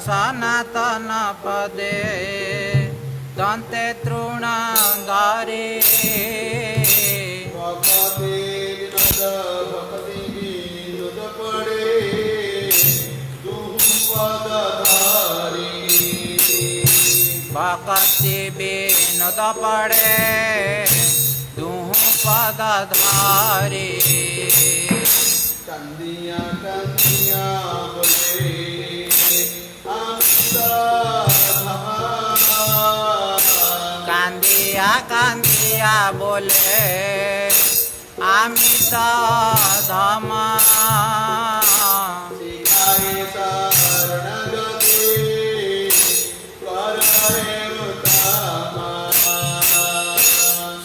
सनातन पदे दंते तृणाधारे भक्ति विनोद पड़े दुहु पदधारी कंदिया कंदिया बोले कांदिया कांदिया बोले अमित धम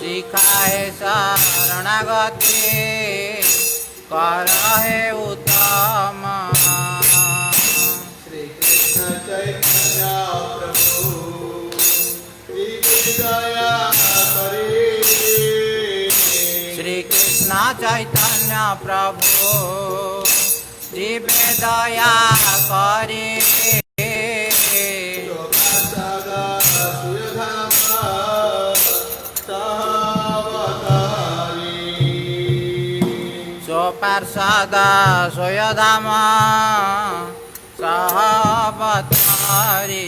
सिखाए शरणागति कर है उत्तम श्री कृष्ण चैतन्य प्रभु जीवे दया करे सो पार्षद सोयधाम सहवतारी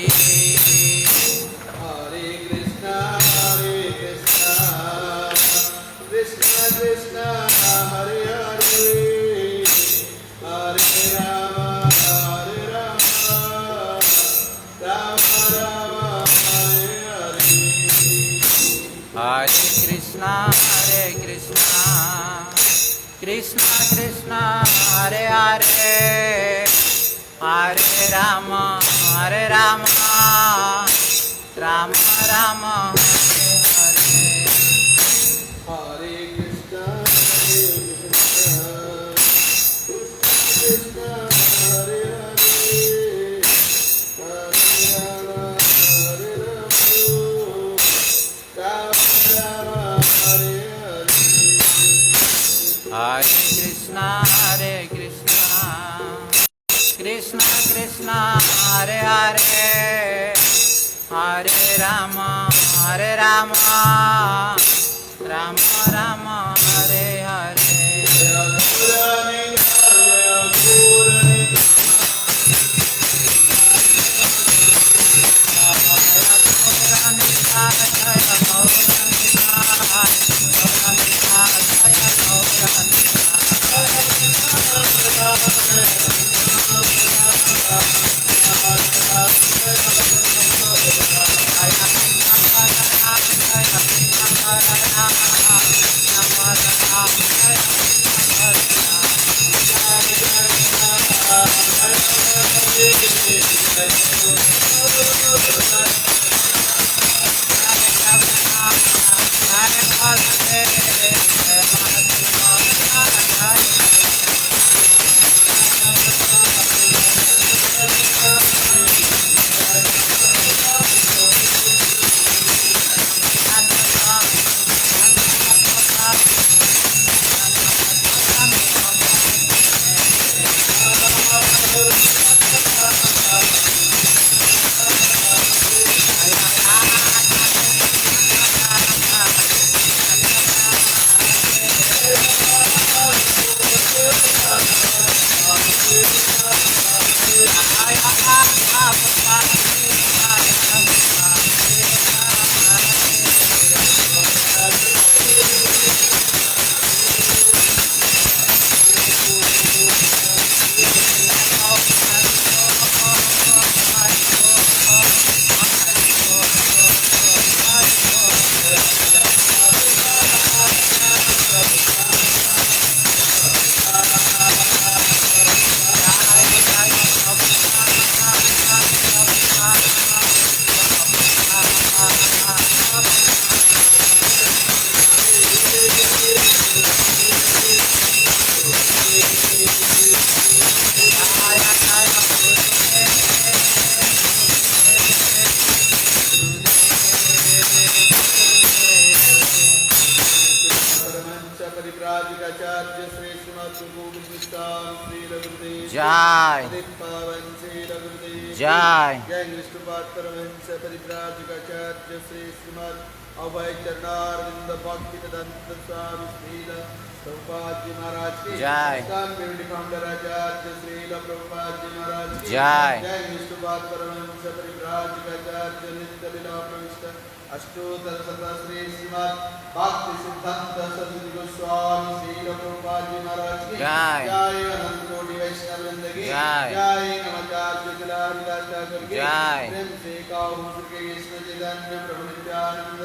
हरे कृष्णा कृष्णा कृष्णा हरे हरे हरे राम राम राम हरे हरे हरे कृष्णा कृष्णा कृष्णा हरे हरे हरे राम राम राम हरे हरे परिव्राजकाचार्य श्री श्रीमद् गोविंद श्री रघुदेव जय पावन श्री रघुदेव जय जय विष्णुपाद परमहंस परिव्राजकाचार्य श्री श्रीमद् अभय चरणारविंद भक्ति वेदांत स्वामी श्रील प्रभुपाद जी महाराज की जय फाउंडर आचार्य श्रील प्रभुपाद जी महाराज की जय जय विष्णुपाद परमहंस परिव्राजकाचार्य नित्य लीला प्रविष्ट अष्टोत्तर शत श्री श्रीमद् भक्ति सिद्धांत सरस्वती गोस्वामी श्रील प्रभुपाद जी महाराज की जय जय अनंत कोटि वैष्णव वृंद की जय जय नमस्कार हरिदास ठाकुर की जय प्रेम से काहू श्री कृष्ण चैतन्य प्रभु नित्यानंद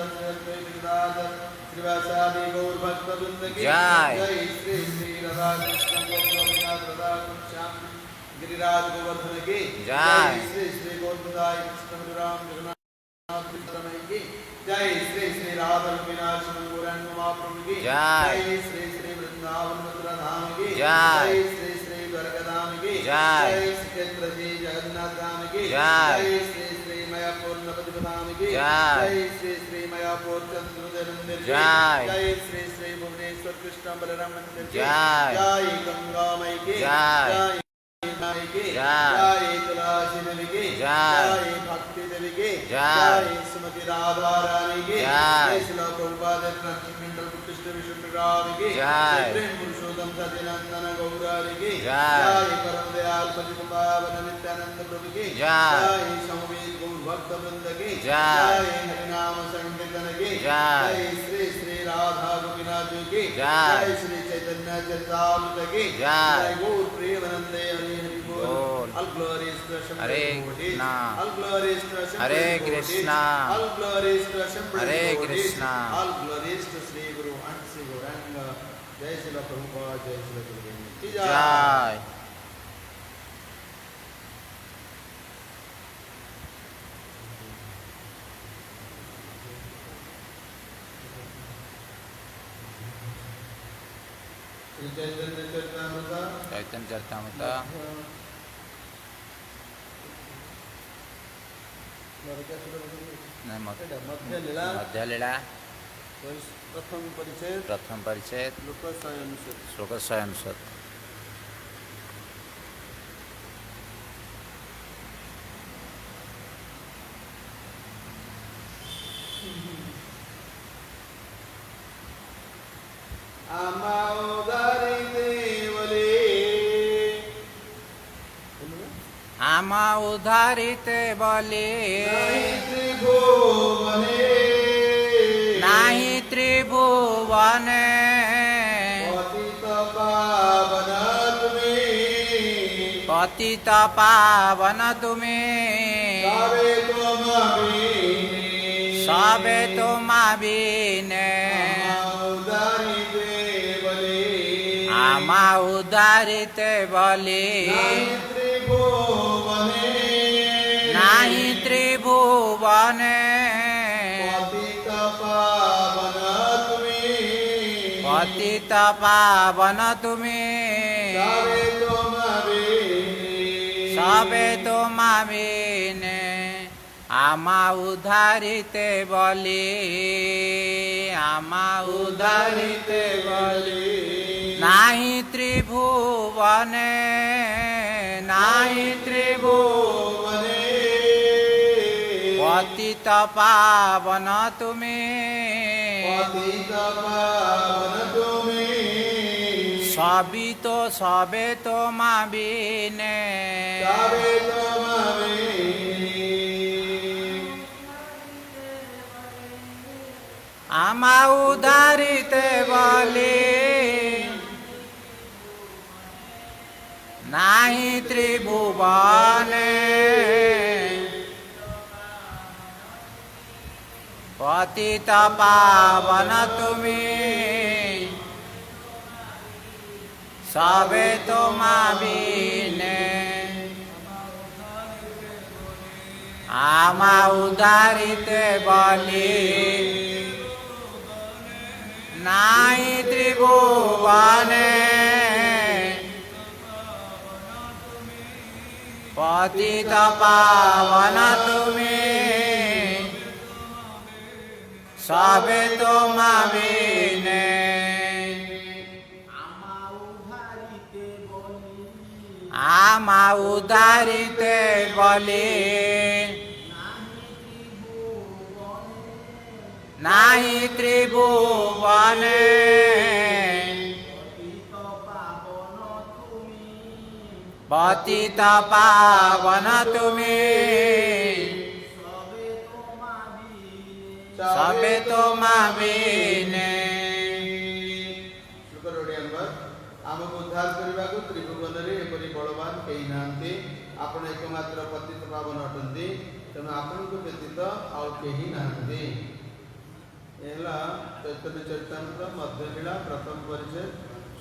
श्रीवासादि गौर भक्त वृंद की जय श्री श्री राधा कृष्ण गोपिनाथ राधा श्याम गिरिराज गोवर्धन की जय श्री श्री गोविंदाय कृष्ण राम जगन्नाथ की जय श्री श्री राधा विनाश गौरांग महाप्रभु की जय श्री श्री वृंदावन मथुरा धाम की जय श्री श्री द्वारका धाम की जय श्री श्री जगन्नाथ धाम की जय श्री श्री मायापुर नवद्वीप धाम की जय श्री श्री मायापुर चंद्रोदय मंदिर की जय श्री श्री भुवनेश्वर कृष्ण बलराम मंदिर की जय जय गंगा मई की जय माई की जय तुलसी देवी की जय भक्ति देवी की जय सुमति राधा रानी की जय श्रील प्रभुपाद मंडल प्रतिष्ठ विष्णु प्रभाव की जय प्रेम पुरुषोत्तम सत्यनंदन गौरारी की जय परम दयाल पतित पावन नित्यानंद प्रभु की जय संवेद गौर भक्त वृंद की जय हरिनाम संकीर्तन की जय श्री श्री राधा गोपीनाथ की जय श्री चैतन्य चरितामृत की जय गौर प्रेमानंदे हरि हरि बोल बोल All glories to Hashem. Hare Krishna All glories to Hashem. Hare Krishna All glories to Hashem. Hare Krishna All glories to Sri Guru and Sri Gauranga. Jai Srila Prabhupada, Jai Srila Gurudev. जय Sri Chaitanya Charitamrita. चैतन्य चरितामृत मध्य लीला मध्य लीला प्रथम परिचय प्रथम परिचय लोक स्वयंसुत श्लोक 169 आमा उधारिते बले नाही त्रिभुवने पतित पावन तुमे सबे तुम बीने आमा उधारिते बले नाही त्रिभुवने पतित पावन तुमे सबे तुम बीने आमा उधारिते बले आमा उधारिते बले नाही त्रिभुवने नाही त्रिभुवने पतित पावन तुमे सबे तो माँ बीने आमा उधारिते बले नाही त्रिभुवने पतित पावन तुमे सबे तुम बीने आमा उधारिते बले नाही त्रिभुवने पतित पावन तुमे सबे तुम बीने आमा उदारिते बलि नाही त्रिभुवने पतित पावन तुमी सबे तो माविने आमको उद्धार करने को त्रिभुवन रे एपरि बलवान कई नांती आपण एकमात्र पतित पावन अटंती तेणु आपण को व्यतीत आउ केही नांती एला चैतन्य चरितामृत मध्यलीला प्रथम परिच्छेद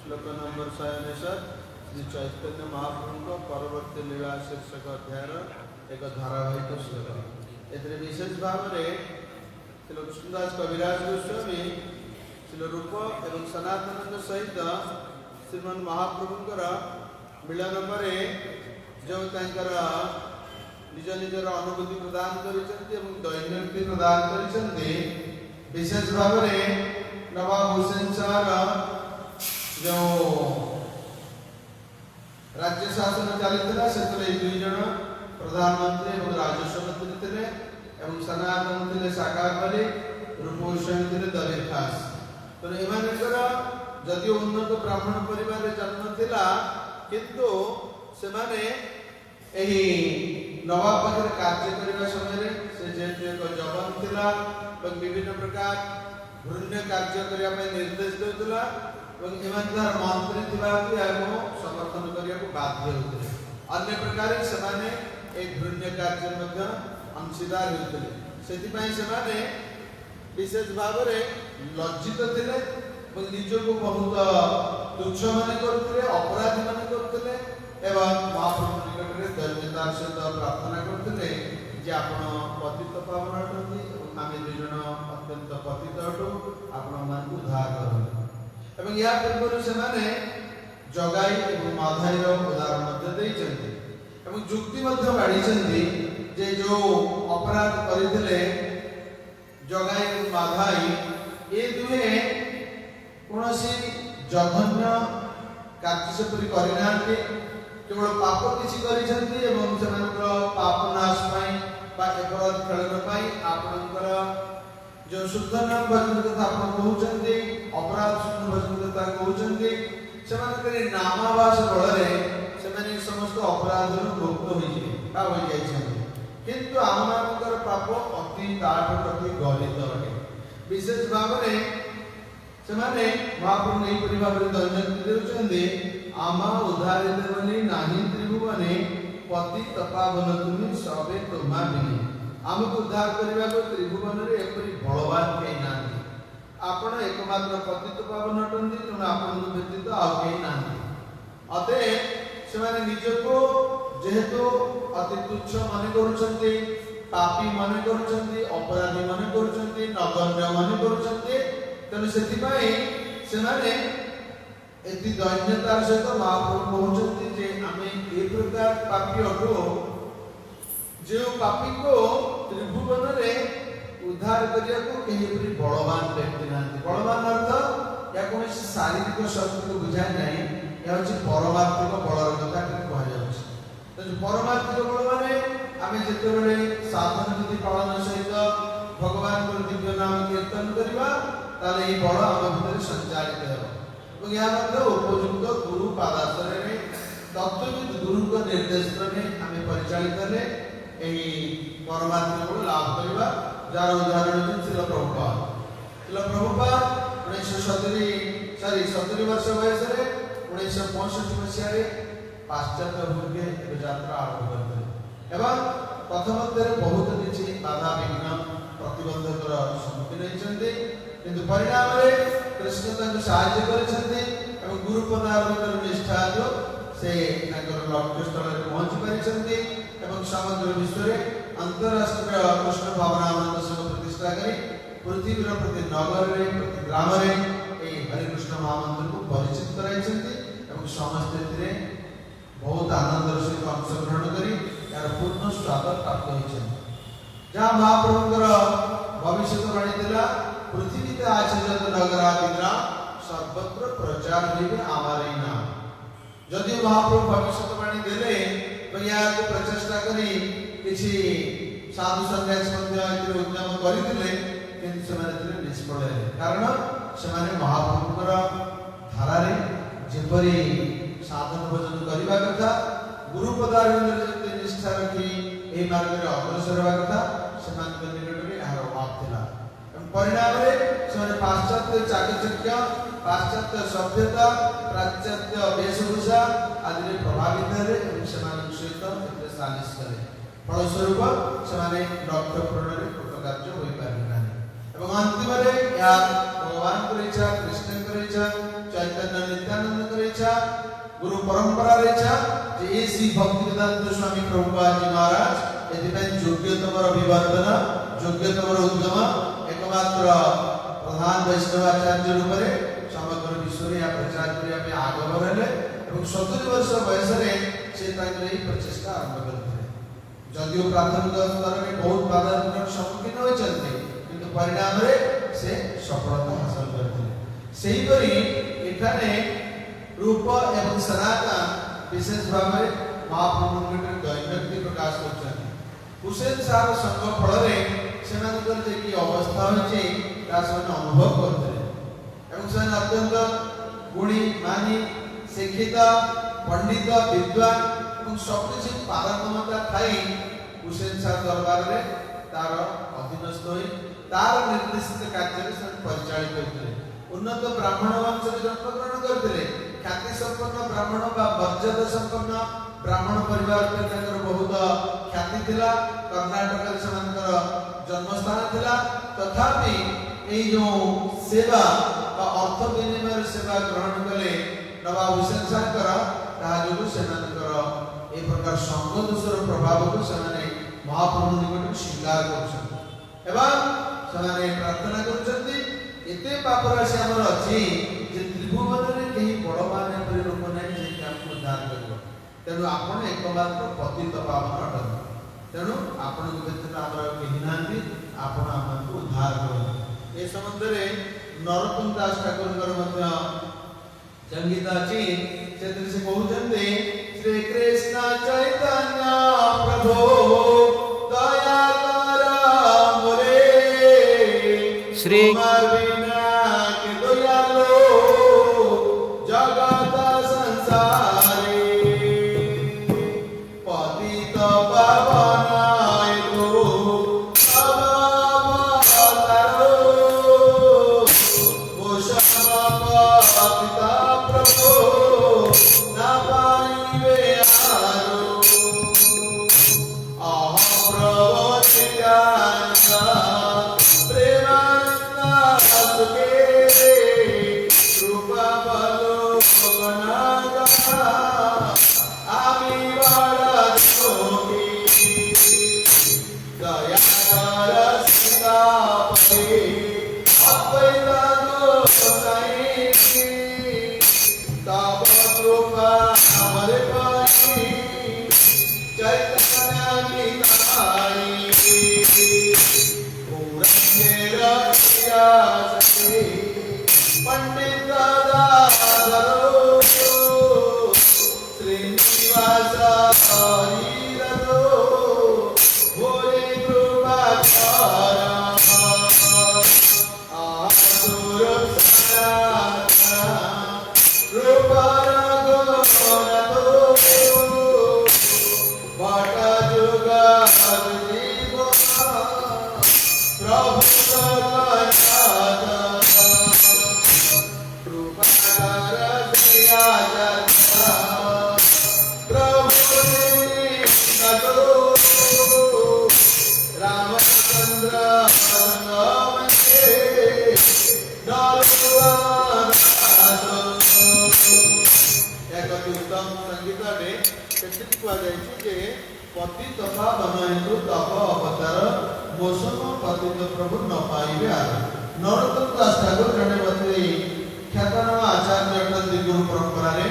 श्लोक नंबर 169 श्री चैतन्य महाप्रभु परवर्ती लीला शीर्षक अध्याय एक धारावाहिक श्लोक एतरे विशेष भाव रे श्री कृष्णदास कविराज गोस्वामी श्री रूप एवं सनातन सहित श्रीमन महाप्रभुंकर मिलन पर जो निज निजर अनुभूति प्रदान कर दैन्योक्ति प्रदान कर विशेष भाव में नवाब हुसैन शाह जो राज्य शासन चलता से दुई जन प्रधानमंत्री और राजस्व मंत्री थे एवं सनातन थे साकार वाली रूप गोस्वामी थे दबीर खास तो एमानकर जदिव उन्नत ब्राह्मण परिवार जन्म थिला किंतु सेमाने एही नवाब पाखरे कार्य करबा समय से जेते एक जवान थिला और विभिन्न प्रकार घृण्य कार्य करिया पे निर्देश देउतला और ईमानदार मंत्री थिबा कि आको समर्थन करिया को बाध्य होते अन्य प्रकार सेमाने एक घृण्य कार्य मध्ये अंशीदार होते सेति पई सेमाने विशेष भाव रे लज्जित थिले निजको बहुत तुच्छ मान करते अपराधी मान करते एवं महाप्रभु निकट में धन्यतार सहित प्रार्थना करते जे आपण पतित पावन अटंती आम दुई जन अत्यंत पतित अटू आपण मान उद्धार करते एवं या पूर्व से जगाई और माधाई उदाहरण मध्य देइछन्ति एवं जुक्ति मध्य बाढ़ी जे जो अपराध करथिले जगाई और माधाई ए दुहे कोनोसी जघन्य कार्य से पूरी करिना केवल पाप किसी करिसंती एवं सेमानकर पाप नाश पाई बा अपराध खेलन पाई आपनकर जो शुद्ध नाम भजन कथा आपण कहउचंती अपराध शुद्ध भजन कथा कहउचंती सेमानकर नामावास बଳରେ सेमाने समस्त अपराध मुक्त होई बा होई जाइछंती किंतु आमମାନଙ୍କର पाप अति ताठ प्रति गलित अटे विशेष भाव में सेमाने महाप्रभु एही परि भाव रे दर्शन देउचंदी आमा उद्धारित बनि नाही त्रिभुवने पति तपावन तुमि सबे तोमा बिनि आमको उद्धार करबा को त्रिभुवन रे एपरि बलवान केही नांती आपण एकमात्र पतित पावन अटंती तेणु आपण व्यतीत आ केही नांती अते सेमाने निजको जेहेतु अति तुच्छ माने करूछंती पापी माने करूछंती अपराधी माने करूछंती नगण्य माने करूछंती तेणु सेथिपाई सेमाने एति दैन्यतार सहित महाप्रभु कहउछंती जे आमे ए प्रकार पापी अटो जे पापी को त्रिभुवन रे उद्धार करिया को केही परि बलवान व्यक्ति नांती बलवान अर्थ या कोन शारीरिक शक्ति को बुझाय नाही या होछि परमात्मिक बलर कथा कहा जाउछि तो परमात्मिक बल माने आमे जेते बेले साधन विधि पालन सहित भगवान को दिव्य नाम कीर्तन करिबा ताले ई बल हम भीतर संचालित हेबो और यहाँ मतलब उपयुक्त गुरु पादाश्रय में तत्वविद गुरु का निर्देश में हमें परिचालित करने यही परमात्मा को लाभ करवा जार उदाहरण श्रील प्रभुपाद 1970 वर्ष वयस रे 1965 मसीह रे पाश्चात्य भूमि यात्रा आरंभ करते एवं प्रथम बहुत किसी बाधा विघ्न प्रतिबंधक सम्मुखीन होइछन्ते किंतु परिणाम रे कृष्ण तंग सहायता करछन्ते एवं गुरु पदार्थ निष्ठा जो से नगर लक्ष्य स्थल रे पहुंच परिछन्ते एवं समग्र विश्व रे अंतरराष्ट्रीय कृष्ण भावनामृत संघ प्रतिष्ठा करी पृथ्वी रो प्रति नगर रे प्रति ग्राम रे ए हरि कृष्ण महामंत्र को परिचित कराइछन्ते एवं समस्त रे बहुत आनंद सहित अंशग्रहण करी यार पूर्ण स्वागत प्राप्त होइछन्ते जहाँ महाप्रभुकर भविष्यवाणी दिला पृथ्वी ते आचरित नगरादिग्राम सर्वत्र प्रचार होइबे आमारे नाम जदि महाप्रभु भविष्यवाणी देले या को प्रचेष्टा करी किछि साधु सन्यासी मध्य उद्यम करथिले किंतु से निष्फल हेले कारण से महाप्रभुकर धारारे जेपरी साधन भोजन करबा कथा गुरु पदार्थ निष्ठा रखी ए मार्ग रे अग्रसर हेबा कथा से निकटरे यार अभाव थिला परिणाम रे से पाश्चात्य चाकचक्य पाश्चात्य सभ्यता पाश्चात्य वेशभूषा आदि प्रभावित हेले सहित सालिश करे फलस्वरूप से लक्ष्य पूरण कृतकार्य हो पारे एवं अंतिम या भगवान को इच्छा कृष्ण को इच्छा चैतन्य नित्यानंद को इच्छा गुरु परंपरा इच्छा जे ए श्री भक्तिवेदांत स्वामी प्रभुपाद जी महाराज एथिପାଇଁ योग्यतमर विवर्धन योग्यतमर उद्गम एकमात्र प्रधान वैष्णवाचार्य रूप में समग्र विश्व या प्रचार करने में आगमन हेले एवं 70 वर्ष बयस रे से प्रचेषा आरंभ करते जदिव प्राथमिक स्तर में बहुत बाधा सम्मुखीन होइछन्ते किंतु परिणाम रे से सफलता हासिल करते सेही परि एठाने रूप एवं सनातन विशेष भाव में महाप्रभु के दैन्यक्ति प्रकाश करछन्ते हुसैन साहब संग फल रे सेमानकर जे की अवस्था होछि तासन अनुभव करते एवं से अत्यंत गुणी मानी शिक्षित पंडित विद्वान एवं सबकिछि पारंगमता थाई हुसैन साहब दरबार रे तार अधीनस्थ होई तार निर्देशित कार्य से परिचालित करते उन्नत ब्राह्मण वंश रे जन्म ग्रहण करते ख्याति संपन्न ब्राह्मण बा मर्यादा संपन्न ब्राह्मण परिवार के ताकर बहुत ख्याति थिला कर्नाटक रे समानकर जन्मस्थान थिला तथापि ए जो सेवा बा अर्थ विनिमय सेवा ग्रहण कले नवाब हुसैन साहब ताहा जो सेमानकर ए प्रकार संघ दोषर प्रभाव को सेमाने महाप्रभु निकट स्वीकार करछन एवं सेमाने प्रार्थना करछन्ती एते पाप राशि हमर अछि जे त्रिभुवन रे केही बड़ माने परि लोक नै जे हमको उद्धार करबो तेनु आपण एकमात्र पतित पावन अटन तेनु आपण के व्यक्ति हमर केही नांती आपण हमको उद्धार करो ए संबंध रे नरोत्तम दास ठाकुर मध्य संगीत अछि से कहउछन्ते श्री कृष्ण चैतन्य प्रभु दया कर मोरे श्री के दयालो जगत संसारे पतित पावन एको अवतारो मोषम पिता प्रभु ना पाइबे आरो अहम प्रभु नित्यानंद पति तथा बनयतु तप अवतार मोसम पतित प्रभु न पाइबे आर नरोत्तम दास ठाकुर जने मते ख्यातनाम आचार्य अटंती गुरु परंपरा रे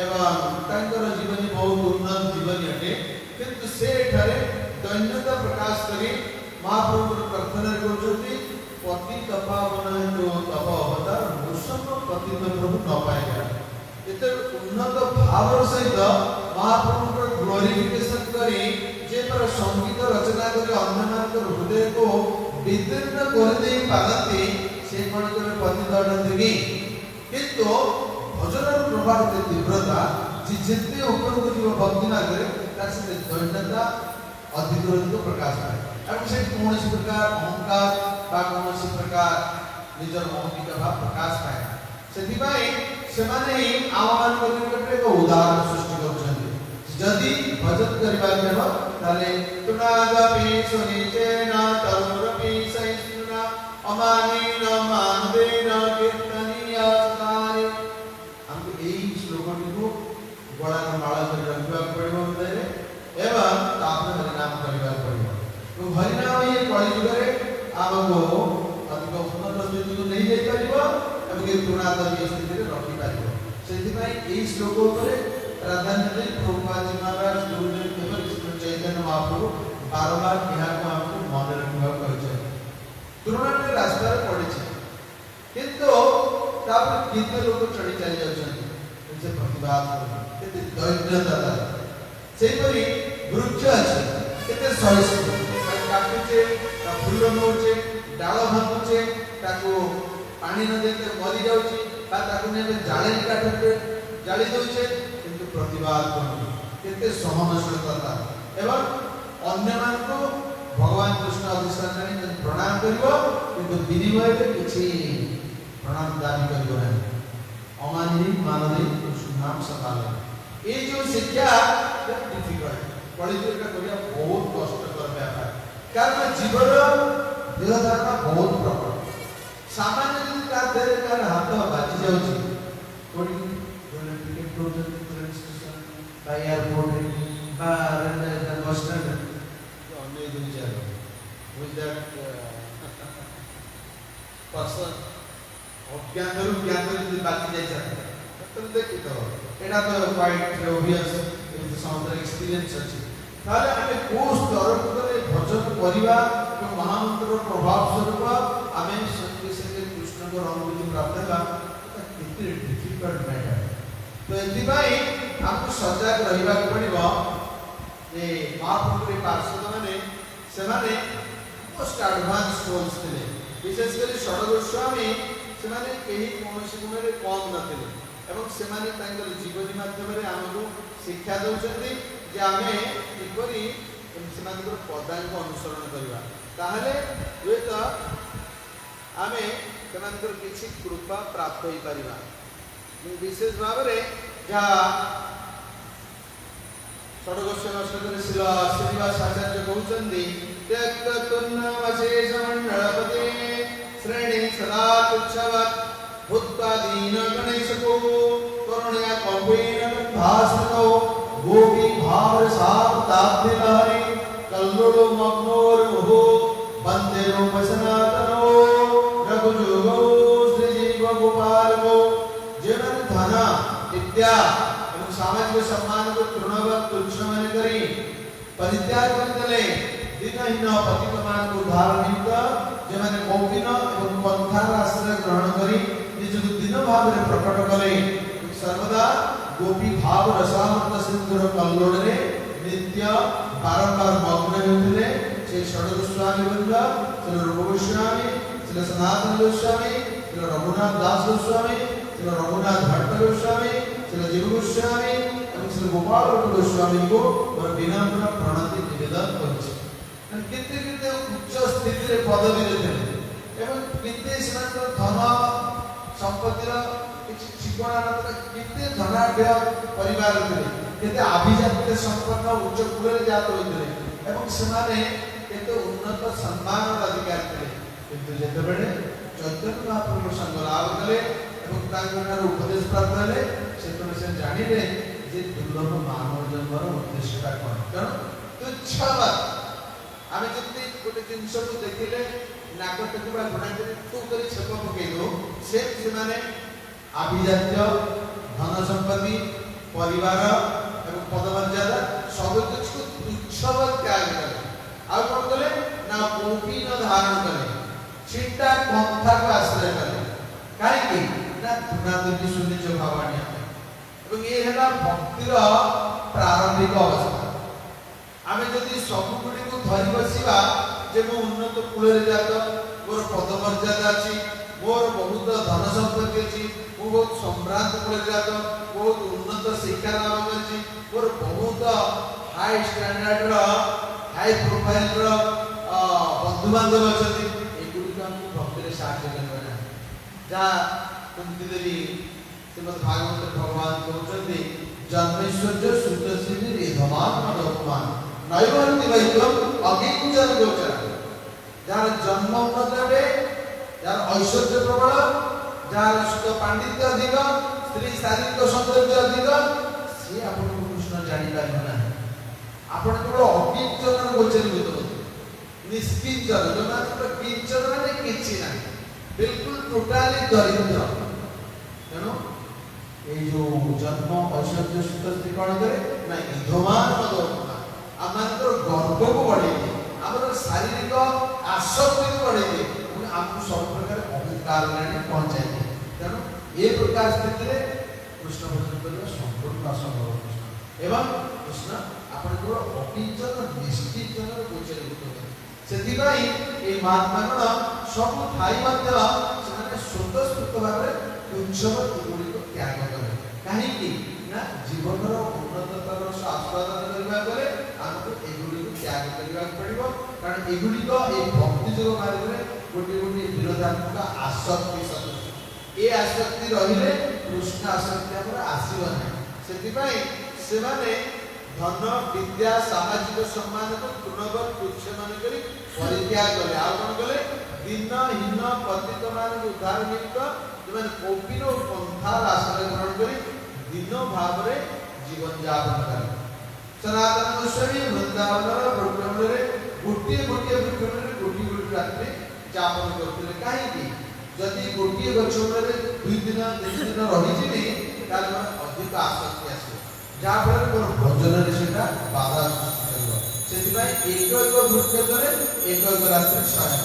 एवं तांकर जीवनी बहुत उन्नत जीवनी अटे किंतु से ठारे दैन्यता प्रकाश करी महाप्रभु प्रार्थना करछथि पति तपा बनयतु तप अवतार मोसम पतित प्रभु न पाइबे एते उन्नत भावर सहित महाप्रभु ग्लोरिफिकेशन करी जे पर संगीत रचना करी अन्य मान हृदय को विदीर्ण कर दे पारती से कोन करे पतित अटंती कि किंतु भजन प्रभाव तीव्रता जिते ऊपर को जीव भक्ति ना करे तार से दैन्यता अधिक प्रकाश पाए और से कौन प्रकार अहंकार बा कौन प्रकार निजर मौलिक भाव प्रकाश पाए से सेमाने ही आह्वान करके एक उदाहरण सृष्टि करछन्ति जदि भजन करबा देबो ताले तुनागपि सुनिचेन तरुरपि सहिष्णुना अमानेन मानवेन कीर्तनीय सदारे हमको एई श्लोकटी को गळा माला कर रखबा पड़िबो हृदय एवं तापर हरिनाम करबा पड़िबो तो हरिनाम ये कलियुग रे हमको अधिक उन्नत स्थिति को नहीं जाई परिबो एवं तुनागपि स्थिति रे रखि परिबो सेति भाई एई श्लोक ऊपर प्राधान्य दे प्रभुपाद जी महाराज गुरुदेव एवं कृष्ण चैतन्य महाप्रभु बारंबार यहाँ को हमको मन रखबा कहै तुरंत रास्ता रे पड़े छै किंतु तापर कितने लोग चढ़ी चली जाउछन जे प्रतिवाद केते दैन्यता सेही परि वृक्ष अछि केते सहिष्णु काटुचे ता फूल नोचे डाल भांगुचे ताको पानी न देते मरि जाउची बा ताको ने जाळे काटते जाଳି दउचे किंतु प्रतिवाद करनी केते सहनशीलता एवं अन्य मान को भगवान कृष्ण अधिष्ठान जानी प्रणाम करिवो किंतु विनिमय रे किछि प्रणाम दाबी करिवो नहीं अमानी माननी नाम सकाले ये जो शिक्षा डिफिकल्ट कलियुग का करिया बहुत कष्टकर व्यापार कारण जीवन देह धारणा बहुत प्रबल सामान्य यदि का देह का हाथ बाजी जाउची कोडी क्रिकेट प्रोजेक्ट ट्रेन स्टेशन बा एयरपोर्ट बा रेलवे बस स्टैंड अन्य दिन जाए with that person अज्ञान यदि बाकी जाए तो देखि तो एटा तो quite obvious is some experience अछि ताले हमें को स्तर करे भजन करिवा तो महामंत्र प्रभाव स्वरूप हमें संगे संगे कृष्ण को अनुभूति प्राप्त हेबा कितने डिफिकल्ट मैटर तो एथि भाई आपको सजग रहिबा पड़िबो जे महाप्रभु रे पार्षद माने सेमाने मोस्ट एडवांस सोल्स थिले विशेष करी षड गोस्वामी सेमाने केही कोनोसी गुण रे कम नथिले एवं सेमाने तांकर जीवन माध्यम रे हमको शिक्षा दउछन्ती जे आमे किपरि सेमानकर पदांक अनुसरण करिवा ताहले हुए तो आमे सेमानकर किछि कृपा प्राप्त होई परिबा विशेष भाव रे जा षड गोस्वामी अष्टकरे श्रीनिवास आचार्य कहउछन्ती त्यक्त तुन्न वशेष मंडलपते श्रेणी सदा तुच्छवत् भूत्वा दीन गणेशको करुणया कल्पेन भासतो गोपी भाव सार ताप्ति लहरी कल्लोलो मग्नोर मुहो वंदे रूप सनातनो रघुजुगो श्री जीव गोपाल को जीवन धन विद्या एवं सामाजिक सम्मान को तृणवत तुच्छ मन करी परित्याग करतले दीनहीन पतित मान को उद्धार निमित्त जेमाने कौपिन एवं पंथार आश्रय ग्रहण करी निज दिन भाव रे प्रकट करे सर्वदा गोपी भाव रसामृत सिंधुर कल्लोड़ रे नित्य बारंबार मग्न होते से षड गोस्वामी वृंद श्री रूप गोस्वामी श्री सनातन गोस्वामी श्री रघुनाथ दास गोस्वामी श्री रघुनाथ भट्ट गोस्वामी श्री जीव गोस्वामी और श्री गोपाल गोस्वामी को और विनम्र प्रणति निवेदन करछि कितने कितने उच्च स्थिति रे पदवी रे एवं कितने सेना धन संपत्तिर ठिकाना नत्र कितने धनाढ्य परिवार थे केते अभिजात संपन्न उच्च कुल रे जात होइतले एवं सेमाने केते उन्नत सम्मान अधिकार थे किंतु जेते बेले चैतन्य महाप्रभु संग लाभ कले एवं तांकर उपदेश प्राप्त हले से से जानिले जे दुर्लभ मानव जन्मर उद्देश्यता कोन कारण तुच्छवत आमे जति गोटे जिंस को देखिले नाक टकुबा घोड़ा करी तू करी छप पकेलो से माने अभिजात्य धन संपत्ति परिवार एवं पदमर्यादा सब कुछ को तुच्छवत त्याग करे आ कोन कले ना कोपी न धारण करे छिटा पंथा का आश्रय करे काहे कि ना तुना तो सुनिच भवानी ଏବଂ ଏ ହେଲା ଭକ୍ତିର ପ୍ରାରମ୍ଭିକ ଅବସ୍ଥା। ଆମେ ଯଦି ସବୁଗୁଡ଼ିକୁ ଧରି ବସିବା ଯେ ମୁଁ ଉନ୍ନତ କୂଳରେ ଜାତ, ମୋର ପଦମର୍ଯ୍ୟାଦା ଅଛି, ମୋର ବହୁତ ଧନ ସମ୍ପତ୍ତି ଅଛି, ମୁଁ ବହୁତ ସମ୍ଭ୍ରାନ୍ତ କୂଳରେ ଜାତ, ବହୁତ ଉନ୍ନତ ଶିକ୍ଷା ଲାଭ କରିଛି, ମୋର ବହୁତ ହାଇ ଷ୍ଟାଣ୍ଡାର୍ଡର ହାଇ ପ୍ରୋଫାଇଲର ବନ୍ଧୁବାନ୍ଧବ ଅଛନ୍ତି, ଏଗୁଡ଼ିକ ଆମକୁ ଭକ୍ତିରେ ସାହାଯ୍ୟ କରିବ ନାହିଁ। ଯାହା କୁନ୍ତି ଦେବୀ ଶ୍ରୀମଦ୍ ଭାଗବତରେ ଭଗବାନ କହୁଛନ୍ତି ଜନ୍ମୈଶ୍ୱର୍ଯ୍ୟ ସୁତସିଦ୍ଧି ରେଧମାନ ମଦୋପମାନ ନୈବନ୍ତି ବୈଦ୍ୟମ୍ ଅଗିକୁଚର ଗୋଚର। ଯାହାର ଜନ୍ମ ଉନ୍ନତ ଅଟେ, ଯାହାର ଐଶ୍ୱର୍ଯ୍ୟ ପ୍ରବଳ, ଯାହାର ସୁଖ ପାଣ୍ଡିତ୍ୟ ଅଧିକ, ସ୍ତ୍ରୀ ଶାରୀରିକ ସୌନ୍ଦର୍ଯ୍ୟ ଅଧିକ, ସିଏ ଆପଣଙ୍କୁ କୃଷ୍ଣ ଜାଣିପାରିବ ନାହିଁ। ଆପଣ କେବଳ ଅକିଞ୍ଚନର ଗୋଚରୀଭୂତ ହେବେ, ନିଷ୍କିଞ୍ଚନ, ଯୋଉମାନଙ୍କର କିଞ୍ଚନ ମାନେ କିଛି ନାହିଁ, ବିଲକୁଲ ଟୋଟାଲି ଦରିଦ୍ର। ତେଣୁ ଏଇ ଯୋଉ ଜନ୍ମ ଐଶ୍ୱର୍ଯ୍ୟ ସୁତସ୍ତି କଣ କରେ ନା ଇଧମାନ ମଦୋପମାନ, ଆମମାନଙ୍କର ଗର୍ବକୁ ବଢେଇ ଦିଏ, ଆମର ଶାରୀରିକ ଆସକ୍ତିକୁ ବଢେଇ ଦିଏ ଏବଂ ଆମକୁ ସବୁ ପ୍ରକାର ଅହଙ୍କାର ପହଞ୍ଚାଇ ଦିଏ। ତେଣୁ ଏ ପ୍ରକାର ସ୍ଥିତିରେ କୃଷ୍ଣ ଭଜନ କରିବା ସମ୍ପୂର୍ଣ୍ଣ ଅସମ୍ଭବ। ଏବଂ କୃଷ୍ଣ ଆପଣଙ୍କର ଅକିଞ୍ଚନ ନିଷ୍କିଞ୍ଚନର ଗୋଚରୀଭୂତ ହେବେ। ସେଥିପାଇଁ এই ମହାତ୍ମାଗଣ ସବୁ ଥାଇ ମଧ୍ୟ ସେମାନେ ସ୍ୱତଃସ୍ଫୂର୍ତ୍ତ ଭାବରେ ତୁଚ୍ଛଗୁଡ଼ିକୁ ତ୍ୟାଗ କଲେ। କାହିଁକି ନା ଜୀବନର ଉନ୍ନତତର ଆସ୍ୱାଦନ କରିବା ପରେ ଆମକୁ ଏଗୁଡ଼ିକୁ ତ୍ୟାଗ କରିବାକୁ ପଡ଼ିବ। କାରଣ ଏଗୁଡ଼ିକ এই ଭକ୍ତି ଯୋଗ ମାର୍ଗରେ ଗୋଟିଏ ଗୋଟିଏ ବିରୋଧାତ୍ମକ ଆସକ୍ତି ସଦୃଶ। ଏ ଆସକ୍ତି ରହିଲେ କୃଷ୍ଣ ଆସକ୍ତି ଆମର ଆସିବ ନାହିଁ। ସେଥିପାଇଁ ସେମାନେ ଧନ ବିଦ୍ୟା ସାମାଜିକ ସମ୍ମାନକୁ ତୃଣବତ ତୁଚ୍ଛ ମନେ କରି ପରିତ୍ୟାଗ କଲେ। ଆଉ କ'ଣ କଲେ? ଦୀନହୀନ ପତିତ ମାନଙ୍କୁ ଉଦ୍ଧାର ନିମିତ୍ତ ସେମାନେ କୌପିନ ଓ ପନ୍ଥାର ଆଶ୍ରୟ ଗ୍ରହଣ କରି ଦୀନ ଭାବରେ ଜୀବନ ଯାପନ କଲେ। ସନାତନ ଗୋସ୍ୱାମୀ ବୃନ୍ଦାବନର ବୃକ୍ଷମୂଳରେ ଗୋଟିଏ ଗୋଟିଏ ବୃକ୍ଷମୂଳରେ ଗୋଟିଏ ଗୋଟିଏ ରାତ୍ରି ଯାପନ କରୁଥିଲେ। କାହିଁକି? ଯଦି ଗୋଟିଏ ଗଛ ମୂଳରେ 2 ଦିନ 3 ଦିନ ରହିଯିବି ତାହେଲେ ଅଧିକ ଆସକ୍ତି ଆସିବ, ଯାହାଫଳରେ ମୋର ଭଜନରେ ସେଟା ବାଧା ସୃଷ୍ଟି କରିବ। ସେଥିପାଇଁ ଏକ ଏକ ବୃକ୍ଷ ତଳେ ଏକ ଏକ ରାତ୍ରି ଶୟନ।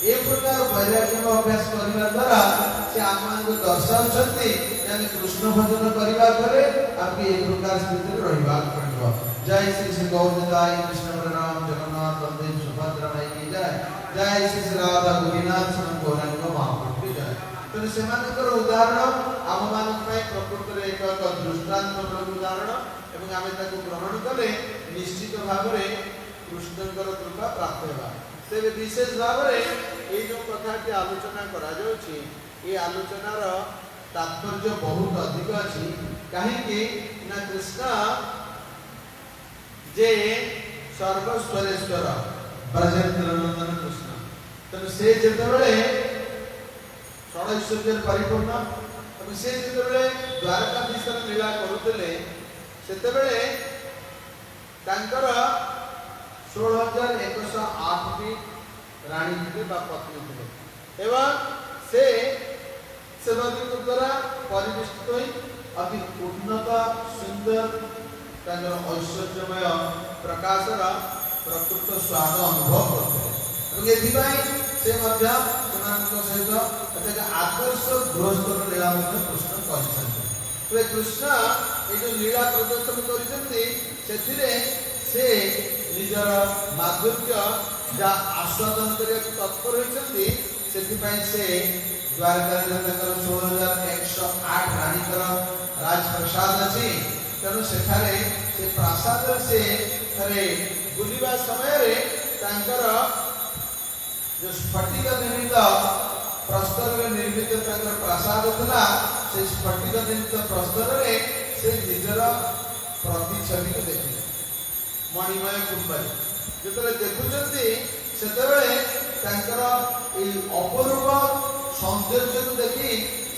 ଏ ପ୍ରକାର ବୈରାଗ୍ୟ ଅଭ୍ୟାସ କରିବା ଦ୍ୱାରା ସେ ଆମମାନଙ୍କୁ ଦର୍ଶାଉଛନ୍ତି ଯେ ଆମେ କୃଷ୍ଣ ଭଜନ କରିବା ପରେ ଆମକୁ ଏ ପ୍ରକାର ସ୍ଥିତିରେ ରହିବାକୁ ପଡ଼ିବ। ଜୟ ଶ୍ରୀ ଶ୍ରୀ ଗୌରଦାୟ କୃଷ୍ଣ ବଳରାମ ଜଗନ୍ନାଥ ବନ୍ଦେ ସୁଭଦ୍ରା ମାଇ କି ଜୟ। ଜୟ ଶ୍ରୀ ଶ୍ରୀ ରାଧା ଗୋପୀନାଥ ଗୌରାଙ୍ଗ ମହାପ୍ରଭୁ କି ଜୟ। ତେଣୁ ସେମାନଙ୍କର ଉଦାହରଣ ଆମମାନଙ୍କ ପାଇଁ ପ୍ରକୃତରେ ଏକ ଏକ ଦୃଷ୍ଟାନ୍ତମୂଳକ ଉଦାହରଣ ଏବଂ ଆମେ ତାକୁ ଗ୍ରହଣ କଲେ ନିଶ୍ଚିତ ଭାବରେ କୃଷ୍ଣଙ୍କର କୃପା ପ୍ରାପ୍ତ ହେବା। ତେବେ ବିଶେଷ ଭାବରେ এই ଯେଉଁ କଥାଟି ଆଲୋଚନା କରାଯାଉଛି ଏ ଆଲୋଚନାର ତାତ୍ପର୍ଯ୍ୟ ବହୁତ ଅଧିକ ଅଛି। କାହିଁକି ନା କୃଷ୍ଣ ଯେ ସର୍ବସ୍ୱରେଶ୍ୱର ବ୍ରଜେନ୍ଦ୍ରନନ୍ଦନ କୃଷ୍ଣ, ତେଣୁ ସେ ଯେତେବେଳେ ଷଡ଼ୈଶ୍ୱର୍ଯ୍ୟରେ ପରିପୂର୍ଣ୍ଣ ଏବଂ ସେ ଯେତେବେଳେ ଦ୍ୱାରକାଧୀଶର ଲୀଳା କରୁଥିଲେ ସେତେବେଳେ ତାଙ୍କର 16,108ଟି ରାଣୀ ଥିଲେ ବା ପତ୍ନୀ ଥିଲେ ଏବଂ ସେ ସେମାନଙ୍କ ଦ୍ୱାରା ପରିବେଷ୍ଟିତ ହୋଇ ଅତି ଉନ୍ନତ ସୁନ୍ଦର ତାଙ୍କର ଐଶ୍ୱର୍ଯ୍ୟମୟ ପ୍ରକାଶର ପ୍ରକୃତ ସ୍ୱାଦ ଅନୁଭବ କରୁଥିଲେ ଏବଂ ଏଥିପାଇଁ ସେ ମଧ୍ୟ ସେମାନଙ୍କ ସହିତ ଏକ ଆଦର୍ଶ ଗୃହସ୍ଥର ଲୀଳା ମଧ୍ୟ କୃଷ୍ଣ କରିଛନ୍ତି। ତେବେ କୃଷ୍ଣ এই ଯେଉଁ ଲୀଳା ପ୍ରଦର୍ଶନ କରିଛନ୍ତି ସେଥିରେ ସେ ନିଜର ମାଧୁର୍ଯ୍ୟ ଯାହା ଆସ୍ୱାଦନ କରିବାକୁ ତତ୍ପର ହୋଇଛନ୍ତି। ସେଥିପାଇଁ ସେ ଦ୍ୱାରକାରେ ତାଙ୍କର 16,108 ରାଣୀଙ୍କର ରାଜପ୍ରସାଦ ଅଛି। ତେଣୁ ସେଠାରେ ସେ ପ୍ରାସାଦରେ ସେ ଥରେ ବୁଲିବା ସମୟରେ ତାଙ୍କର ଯେଉଁ ସ୍ଫଟିକ ନିର୍ମିତ ପ୍ରସ୍ତରରେ ନିର୍ମିତ ତାଙ୍କର ପ୍ରାସାଦ ଥିଲା, ସେ ସ୍ଫଟିକ ନିର୍ମିତ ପ୍ରସ୍ତରରେ ସେ ନିଜର ପ୍ରତିଛବିକୁ ଦେଖିଲେ ମଣିମୟ କୁମ୍ଭରେ। ଯେତେବେଳେ ଦେଖୁଛନ୍ତି ସେତେବେଳେ ତାଙ୍କର এই ଅପରୂପ ସୌନ୍ଦର୍ଯ୍ୟକୁ ଦେଖି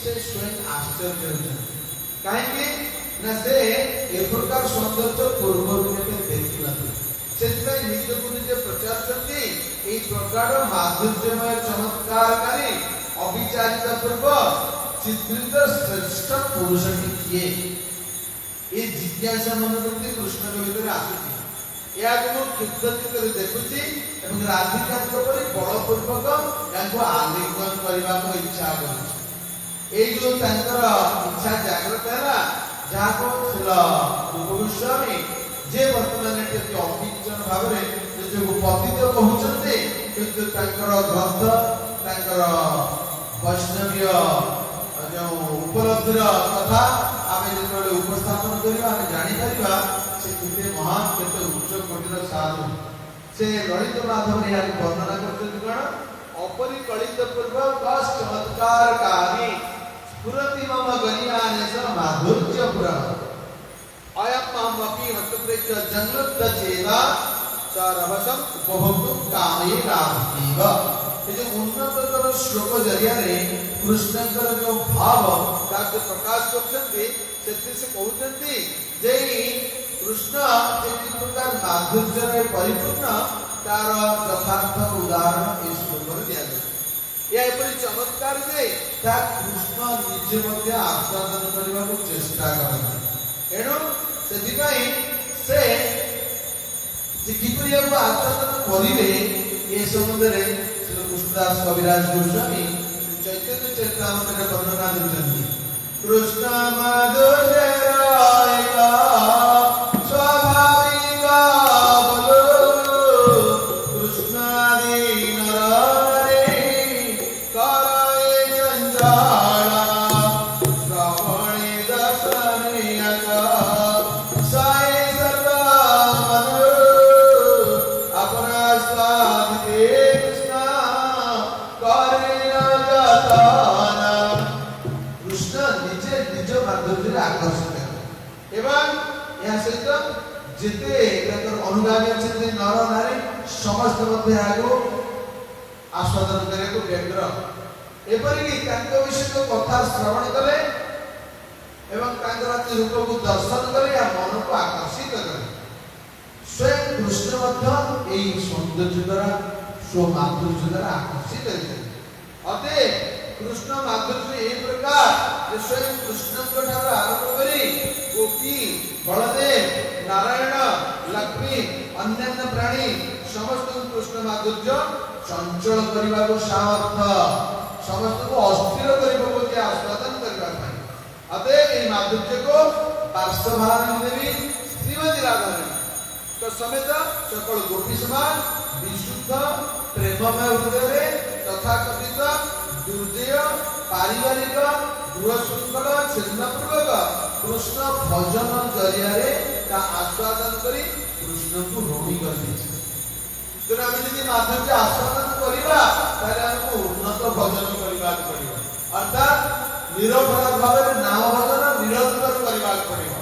ସେ ସ୍ୱୟଂ ଆଶ୍ଚର୍ଯ୍ୟ ହେଉଛନ୍ତି। କାହିଁକି ନା ସେ ଏ ପ୍ରକାର ସୌନ୍ଦର୍ଯ୍ୟ ପୂର୍ବରୁ କେବେ ଦେଖିନଥିଲେ। ସେଥିପାଇଁ ନିଜକୁ ନିଜେ ପଚାରୁଛନ୍ତି এই ପ୍ରକାର ମାଧୁର୍ଯ୍ୟମୟ ଚମତ୍କାରକାରୀ ଅବିଚାରିତ ପୂର୍ବ ଚିତ୍ରିତ ଶ୍ରେଷ୍ଠ ପୁରୁଷଟି କିଏ? ଏ ଜିଜ୍ଞାସା ମନୋବୃତ୍ତି କୃଷ୍ଣଙ୍କ ଭିତରେ ଆସୁଛି। ଏହାକୁ ମୁଁ କ୍ଷୁବ୍ଧ ଚିତ୍ତରେ ଦେଖୁଛି ଏବଂ ରାଧିକାଙ୍କ ପରି ବଳପୂର୍ବକ ତାଙ୍କୁ ଆଲିଙ୍ଗନ କରିବାକୁ ଇଚ୍ଛା କରୁଛି। ଏଇ ଯୋଉ ତାଙ୍କର ଇଚ୍ଛା ଜାଗ୍ରତ ହେଲା ଯାହାକୁ ଶିଳ ରୂପ ଗୋସ୍ୱାମୀ ଯେ ବର୍ତ୍ତମାନ ଏଠି ଅକିଞ୍ଚନ ଭାବରେ ନିଜକୁ ପତିତ କହୁଛନ୍ତି, କିନ୍ତୁ ତାଙ୍କର ଗ୍ରନ୍ଥ ତାଙ୍କର ବୈଷ୍ଣବୀୟ ଯେଉଁ ଉପଲବ୍ଧିର କଥା ଆମେ ଯେତେବେଳେ ଉପସ୍ଥାପନ କରିବା ଆମେ ଜାଣିପାରିବା ସେ କେତେ ମହାନ କେତେ ଉଚ୍ଚ କୋଟିର ସାଧୁ। ସେ ଲଳିତ ମାଧବ ଏହାକୁ ବର୍ଣ୍ଣନା କରୁଛନ୍ତି କଣ? ଅପରିକଳିତ ପୂର୍ବ ଚମତ୍କାର କାହାଣୀ ସ୍ଫୁରତି ମମ ଗରିୟାନେଶ ମାଧୁର୍ଯ୍ୟ ପୁରାଣ ଅୟମ୍ ମାମପି ହତପ୍ରେକ୍ଷ ଜନ୍ମୁକ୍ତ ଚେତା ସରବସଂ ଉପଭୋକ୍ତୁଂ କାମୟେନାତୀବ। ଏ ଯେଉଁ ଉନ୍ନତତର ଶ୍ଲୋକ ଜରିଆରେ କୃଷ୍ଣଙ୍କର ଯେଉଁ ଭାବ ତାକୁ ପ୍ରକାଶ କରୁଛନ୍ତି, ସେଥିରେ ସେ କହୁଛନ୍ତି ଯେ କୃଷ୍ଣ ଯେମିତି ପ୍ରକାର ମାଧୁର୍ଯ୍ୟରେ ପରିପୂର୍ଣ୍ଣ ତାର ଯଥାର୍ଥ ଉଦାହରଣ ଏହି ଶ୍ଲୋକରେ ଦିଆଯାଉଛି। ଏହା ଏପରି ଚମତ୍କାର ଯେ ତାହା କୃଷ୍ଣ ନିଜେ ମଧ୍ୟ ଆସ୍ୱାଦନ କରିବାକୁ ଚେଷ୍ଟା କରନ୍ତି। ଏଣୁ ସେଥିପାଇଁ ସେ କିପରି ଏହାକୁ ଆସ୍ୱାଦନ କରିବେ ଏ ସମ୍ବନ୍ଧରେ ଶ୍ରୀ କୃଷ୍ଣଦାସ କବିରାଜ ଗୋସ୍ୱାମୀ ଚୈତନ୍ୟ ଚରିତାମୃତରେ ବର୍ଣ୍ଣନା ଦେଉଛନ୍ତି। କୃଷ୍ଣ ମାଧୁର୍ଯ୍ୟ जिते अनुगामी अच्छे नर नारी समस्त आस्वादन करने व्यग्र एपरिक विषय कथा श्रवण कले रूप को दर्शन करे या मन को आकर्षित करे। स्वयं कृष्ण सौंदर्य द्वारा स्वमाधुर्य द्वारा आकर्षित होते। अतएव कृष्ण माधुर्य यही प्रकार स्वयं कृष्ण आरंभ करी गोपी बलदेव नारायण लक्ष्मी अन्य प्राणी समस्त कृष्ण माधुर्य चंचल करने को सामर्थ्य समस्त को अस्थिर करने आस्वादन करने। अतएव ये माधुर्य को पार्श्वभारती देवी श्रीमती राधारानी तो समेत सकल गोपी समान विशुद्ध प्रेममय हृदय तथा कथित दुर्जय पारिवारिक गृह श्रृंखल छिन्नपूर्वक कृष्ण भजन जरिया आस्वादन करी कृष्ण को ऋणी कर तेना आम जी माधुर्य आस्वादन करवा हमको उन्नत भजन करने पड़ो अर्थात निरपराध भाव नाम भजन निरंतर करने पड़ो।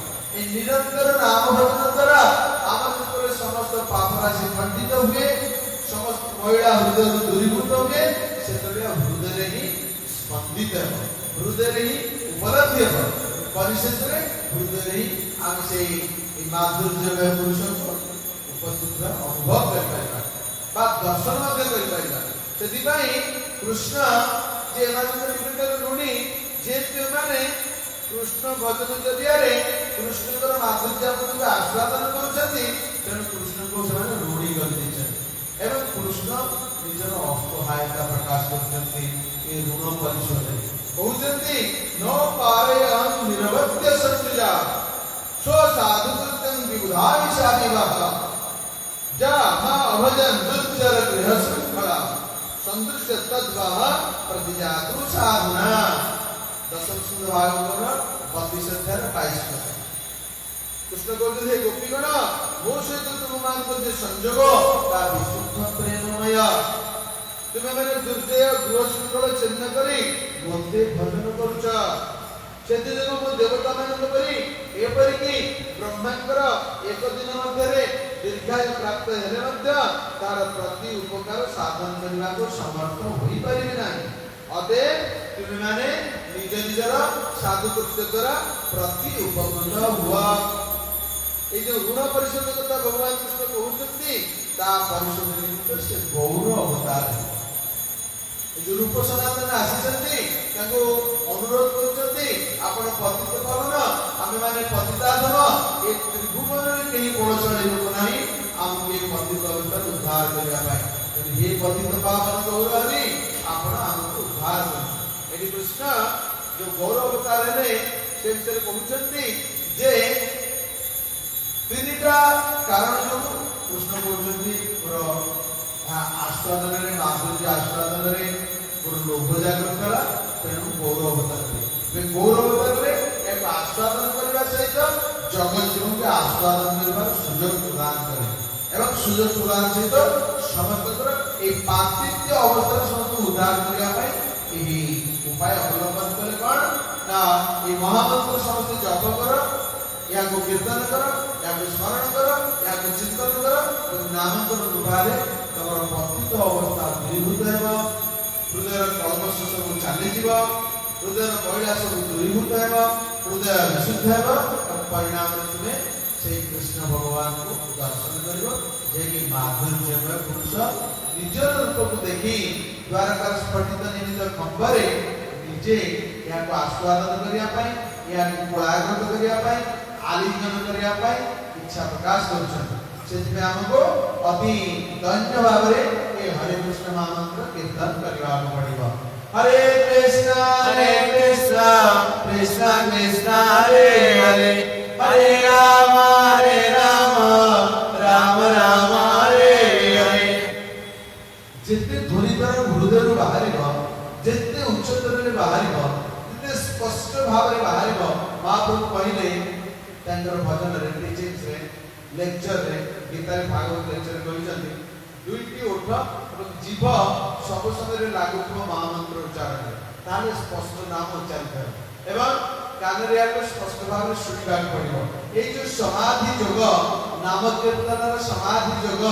निरंतर नाम भजन द्वारा आम जो समस्त पापराशि खंडित हुए समस्त महिला हृदय दूरीभूत हुए से हृदय ही स्पंदित हृदय ही उपलब्धि हम परिशेष हृदय ही आम से माधुर्य पुरुष को उपस्थित अनुभव कर दर्शन से कृष्ण जे ऋणी जेहेतु एमाने कृष्ण भजन जरिया कृष्ण माधुर्य आस्वादन करुँच कृष्ण को ऋणी कर कृष्ण निजर असहायता प्रकाश कर ऋण परिशोध कहते न पारे निरवध्य संयुजा स्वसाधुकृतं विबुधाविषादिवः जा मा अभजन दुर्जर गृह शृंखला संदृश्य तद्वः प्रतिजातु साधुना। दशम स्कंद भागवत 32 अध्याय 22 कृष्ण कहते हे गोपीगण मो सहित तुमको जो संजोग ता विशुद्ध प्रेममय तुम्हें मैंने दुर्जय गृह शृंखल छिन्न करी मते भजन करुच से देवता मान एपरिकी ब्रह्मांकर एक दिन मध्य दीर्घायु प्राप्त हेले तार प्रति उपकार साधन करने को समर्थ हो पारे ना। अतएव तुम्हें माने निज निजर साधुकृत्य द्वारा प्रति उपकृत हुआ। ये जो ऋण परिशोध कथा भगवान कृष्ण कहते परिशोध निमित्त से गौर अवतार जो रूप सनातन आसी अनुरोध कर पतित पावन आम मैंने पतिताधम ये त्रिभुवन में कहीं बड़शाली लोक ना आमको ये पतित अवस्था उद्धार करने ये पतित पावन गौर हरि आपको उद्धार कर। कृष्ण जो गौर अवतार है से कहते जे तीनटा कारण जो कृष्ण कहते आस्वादन माधुर्य आस्वादन लोभ जागृत कला तेणु गौर अवतार गौर अवतार एक आस्वादन करने सहित जगत जीवन के आस्वादन कर सुजोग प्रदान करे एवं सुजोग प्रदान सहित समस्त पार्थित्य अवस्था समस्त उद्धार करने उपाय अवलंबन कले कौन ना ये महामंत्र समस्त जप कर या कीर्तन कर या स्मरण कर या चिंतन कर नामकर रूपारे तुम पतित अवस्था दूरीभूत हो हृदय कलमश सब चली हृदय महिला सब दूरीभूत हो हृदय विशुद्ध हो परिणाम तुम्हें से कृष्ण भगवान को दर्शन कर माधुर्यमय पुरुष निजर रूप को देखी द्वारका स्फटित निमित्त खंबरे निजे या आस्वादन करने कोलाग्रत करने आलिंगन करने इच्छा प्रकाश कर हमको अति धन्य भाव में हरे कृष्ण महामंत्र कीर्तन करने पड़ेगा। हरे कृष्ण कृष्ण कृष्ण हरे हरे हरे राम राम राम हरे हरे। जिते ध्वनि द्वारा हृदय बाहर जिते उच्चतर बाहर जिते स्पष्ट भाव में बाहर महाप्रभु कहले भजन रे टीचिंग रे लेक्चर रे गीता भागवत लेक्चर कहते दुईटी ओठ और जीभ सब समय लागू महामंत्र उच्चारण ताले स्पष्ट नाम उच्चारित है एवं कान रे स्पष्ट भाव में शुणा पड़ो ये जो समाधि योग नाम कीर्तन समाधि योग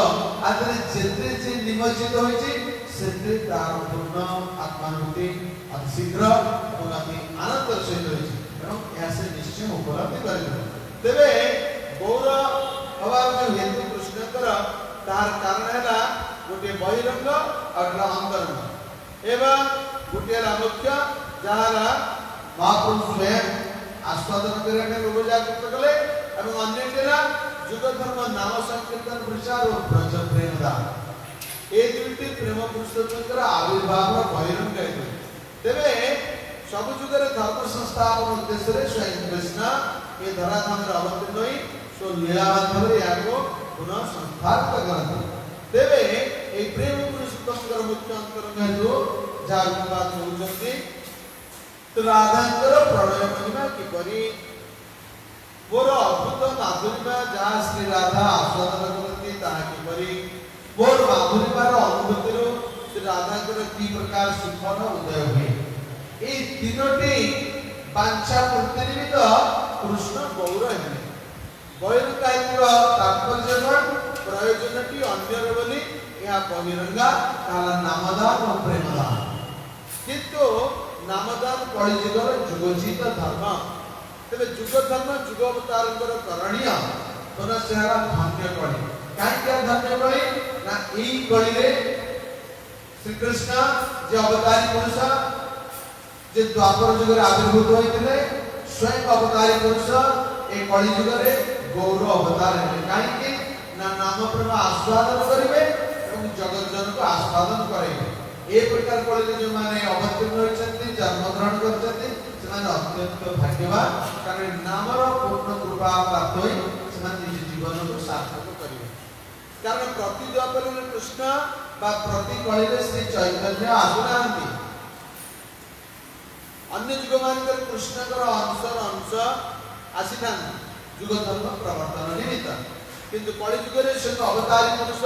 आदि जिते जे निमज्जित होइछि सेते तार पूर्ण आत्मानुभूति अति शीघ्र और अति आनंद सहित होइछि एवं ऐसे निश्चय उपलब्धि करिबो तेबे गौर हवार जो हेतु कृष्णकर तार कारण है गोटे बहिरंग और अंतरंग एवं गोटे मुख्य जहां महाप्रभु स्वयं आस्वादन करने लोग जागृत कले एवं अन्य जुग धर्म नाम संकीर्तन प्रचार और ब्रज प्रेम दान ए दुईटी प्रेम पुरुषोत्तमकर आविर्भाव बहिरंग है तेबे सब जुगरे धर्म संस्थापन उद्देश्य स्वयं कृष्ण ये धराधाम अवतीर्ण होई सो लीला माध्यम याको पुनः संस्थापित करते तेबे ए प्रेम पुरुषोत्तमकर मुख्य अंतरंग है जो जागृत होउछंती तो राधांकर प्रणय महिमा की करी मोर अद्भुत माधुर्य जहाँ श्री राधा आस्वादन करती ताहा की करी मोर माधुर्यमार अनुभूति श्री राधांकर की प्रकार सुखन उदय हुए ये तीनोटी वांछा पूर्ति निमित्त कृष्ण गौर है गौर का तात्पर्य प्रयोजनटी अन्य बोली यह बहिरंगा ताला नामदान और प्रेमदान किंतु नामदान कलिजुगर जुगोचित धर्म तेरे जुग धर्म जुग अवतार करणीय तो से धन्य कली कहीं धन्य कली ना यही कली श्री कृष्ण जे अवतारी पुरुष जे द्वापर जुग आविर्भूत होते स्वयं अवतारी पुरुष ए कली जुग गौर अवतार कहीं ना नाम प्रेम आस्वादन करेंगे और जगत जन को आस्वादन करेंगे ए प्रकार कली जो माने अवतीर्ण होइछन्ति जन्म ग्रहण करछन्ति सेमाने अत्यंत भाग्यवान कारण नामर पूर्ण कृपा प्राप्त होई सेमाने निज जीवन को सार्थक करिवे कारण प्रति द्वापर में कृष्ण बा प्रति कली रे श्री चैतन्य आसुनांति अन्य जुग मानकर कृष्ण अंश आसीना जुग धर्म प्रवर्तन निमित्त किंतु कली जुग रे से अवतारी पुरुष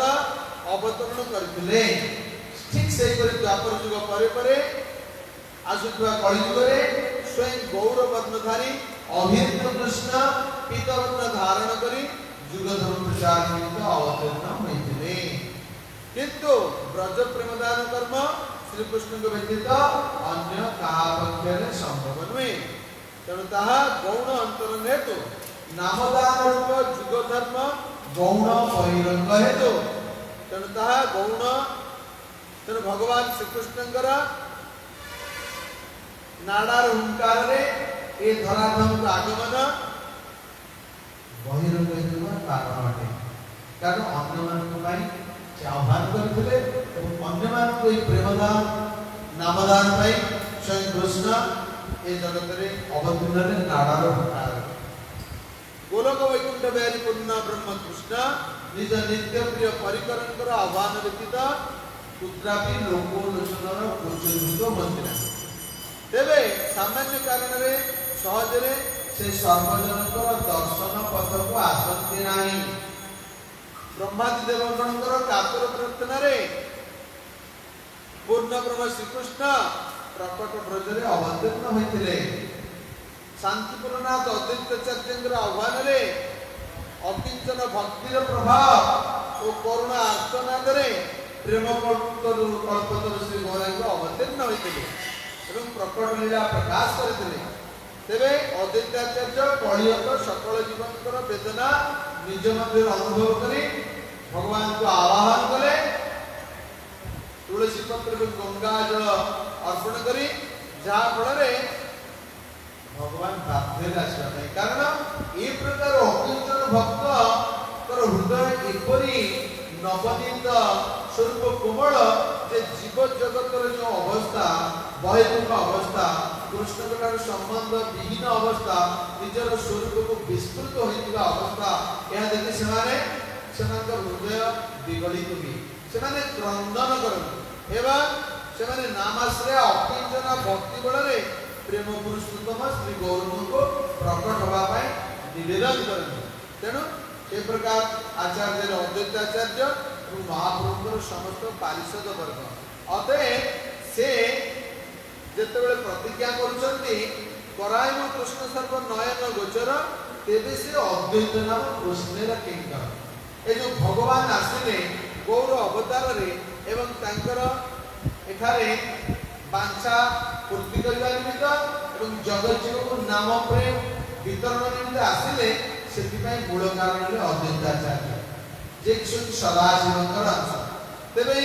अवतरण करथिले ठीक से द्वापर जुग परे आसुवा कली जुग स्वयं गौर वर्णधारी अभिन्न कृष्ण पीतवर्ण धारण करी जुग धर्म प्रचार निमित्त अवतीर्ण होइथिले किंतु ब्रज प्रेमदान कर्म श्री कृष्ण को व्यतीत अन्य कहा पक्षरे संभव नुहे तेणु ताहा गौण अंतरंग हेतु नामदान रूप जुग धर्म गौण बहिरंग हेतु तेणु ताहा गौण तेणु भगवान श्रीकृष्ण नाडार हुंकार रे ए धराधाम का आगमन बहिरंग हेतु कारण अटे कारण अन्य मानक पई से आह्वान करथिले और अन्य मानक ए प्रेमदान नामदान पई स्वयं कृष्ण ए जगत रे अवतीर्ण रे नाडार हुंकार गोलोक वैकुंठ बिहारी पूर्ण ब्रह्म कृष्ण निज नित्य प्रिय परिकरंकर आह्वान व्यतीत कुत्रापि लोकोलोचनर गोचरीभूत हुअन्ति नाही। तेबे सामान्य कारण रे सहजरे से सर्वजनकर दर्शन पथ को आसन्ति नाही। ब्रह्मादि देवगणकर कातर प्रार्थना रे पूर्ण ब्रह्म श्रीकृष्ण प्रकट ब्रजरे अवतीर्ण होइतिले। शांतिपूर्णनाथ अद्वैताचार्यंकर आह्वान रे अकिंचन भक्तिर प्रभाव और करुणा आर्तनाद रे प्रेम कल्पतरु श्री गौरांग अवतीर्ण होइतिले एवं प्रकट लीला प्रकाश करथिले। तेबे अद्वैताचार्य कलियुग सकल जीवनकर वेदना निज मध्य अनुभव करी भगवान को आवाहन कले। तुलसी पत्र एवं गंगा जल अर्पण करी जहाँ फल भगवान बाध्य आसवा कारण ए प्रकार अकिंचन भक्त हृदय एपरी नवनीत स्वरूप कोमल जे जीव जगतर जो अवस्था बहिर्मुख अवस्था कृष्ण संबंध विहीन अवस्था निजर स्वरूप को विस्तृत होता अवस्था यह देखि से हृदय विगलित हुए क्रंदन करते एवं नामाश्रय अकिंचन भक्ति बल प्रेम पुरुषोत्तम श्री गौरव को प्रकट होगा निवेदन करते। तेणु ए प्रकार आचार्य अद्वैताचार्य और महाप्रभुर समस्त पारिषद वर्ग अतएव से जिते प्रतिज्ञा कराइम कृष्ण सर्व नयन गोचर तेबे से अद्वैत नाम कृष्णेर किंकर। ए जो भगवान आसिले गौर अवतार रे एवं तांकर एठारे बांछा पूर्ति करबा निमित्त एवं जगत जीव को नाम प्रेम वितरण निमित्त आसिले सेतिपाई मूल कारण रे अद्वैताचार्य जे सदाशिवंकर अंश। तेबे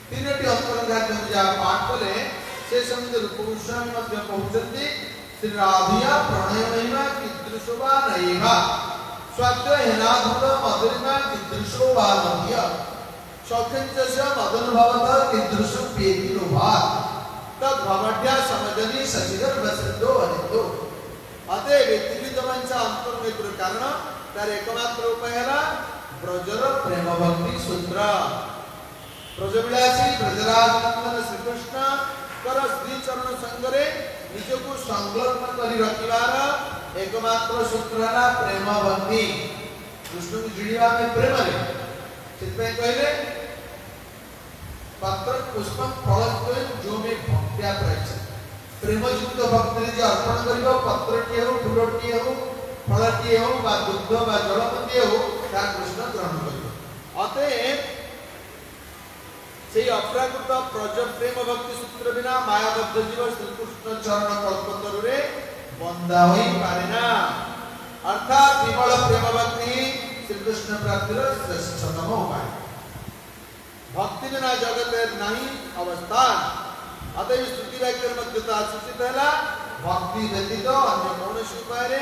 तीनोटी अंतर्घात जा पाठ कले से समय रूपगोस्वामी मध्य कहउछन्ति श्री राधिया प्रणय महिमा कीदृशोवा नैवा स्वाद्य हेनाधुर मधुरिमा कीदृशोवा नदिया सौखंचस्य मदन भवत कीदृशो पेति लोभा तद भवड्या समजनी सचिगर वसितो अनितो। अतएव त्रिविधमंचा अंतर्निग्रह कारण तार एकमात्र उपाय है ब्रजर प्रेम भक्ति सूत्र। ब्रजविलासी ब्रजराज नंदन श्रीकृष्ण कर श्री चरण संगरे निजको संलग्न करी रखिबार एकमात्र सूत्र है प्रेम भक्ति। कृष्ण को जुड़िबा में प्रेम रे सेतपय कहले पत्र पुष्पम फल जो में भक्त्या प्रयच्छ प्रेम युक्त भक्ति जे अर्पण करिबो पत्रटी हो फूलटी हो फलटी हो बा दुग्ध बा जलपति हो ता कृष्ण ग्रहण करिबो। अतएव से अप्राकृत प्रज प्रेम भक्ति सूत्र बिना मायाबद्ध जीव श्री कृष्ण चरण कल्पतरु रे बंधा होई पारेना। अर्थात विमल प्रेम भक्ति श्री कृष्ण प्राप्तिर श्रेष्ठतम उपाय। भक्ति बिना जगत नहीं अवस्थान। अतएव स्तुति वाक्य मध्यता सूचित है भक्ति व्यतीत अन्य कौन उपाय रे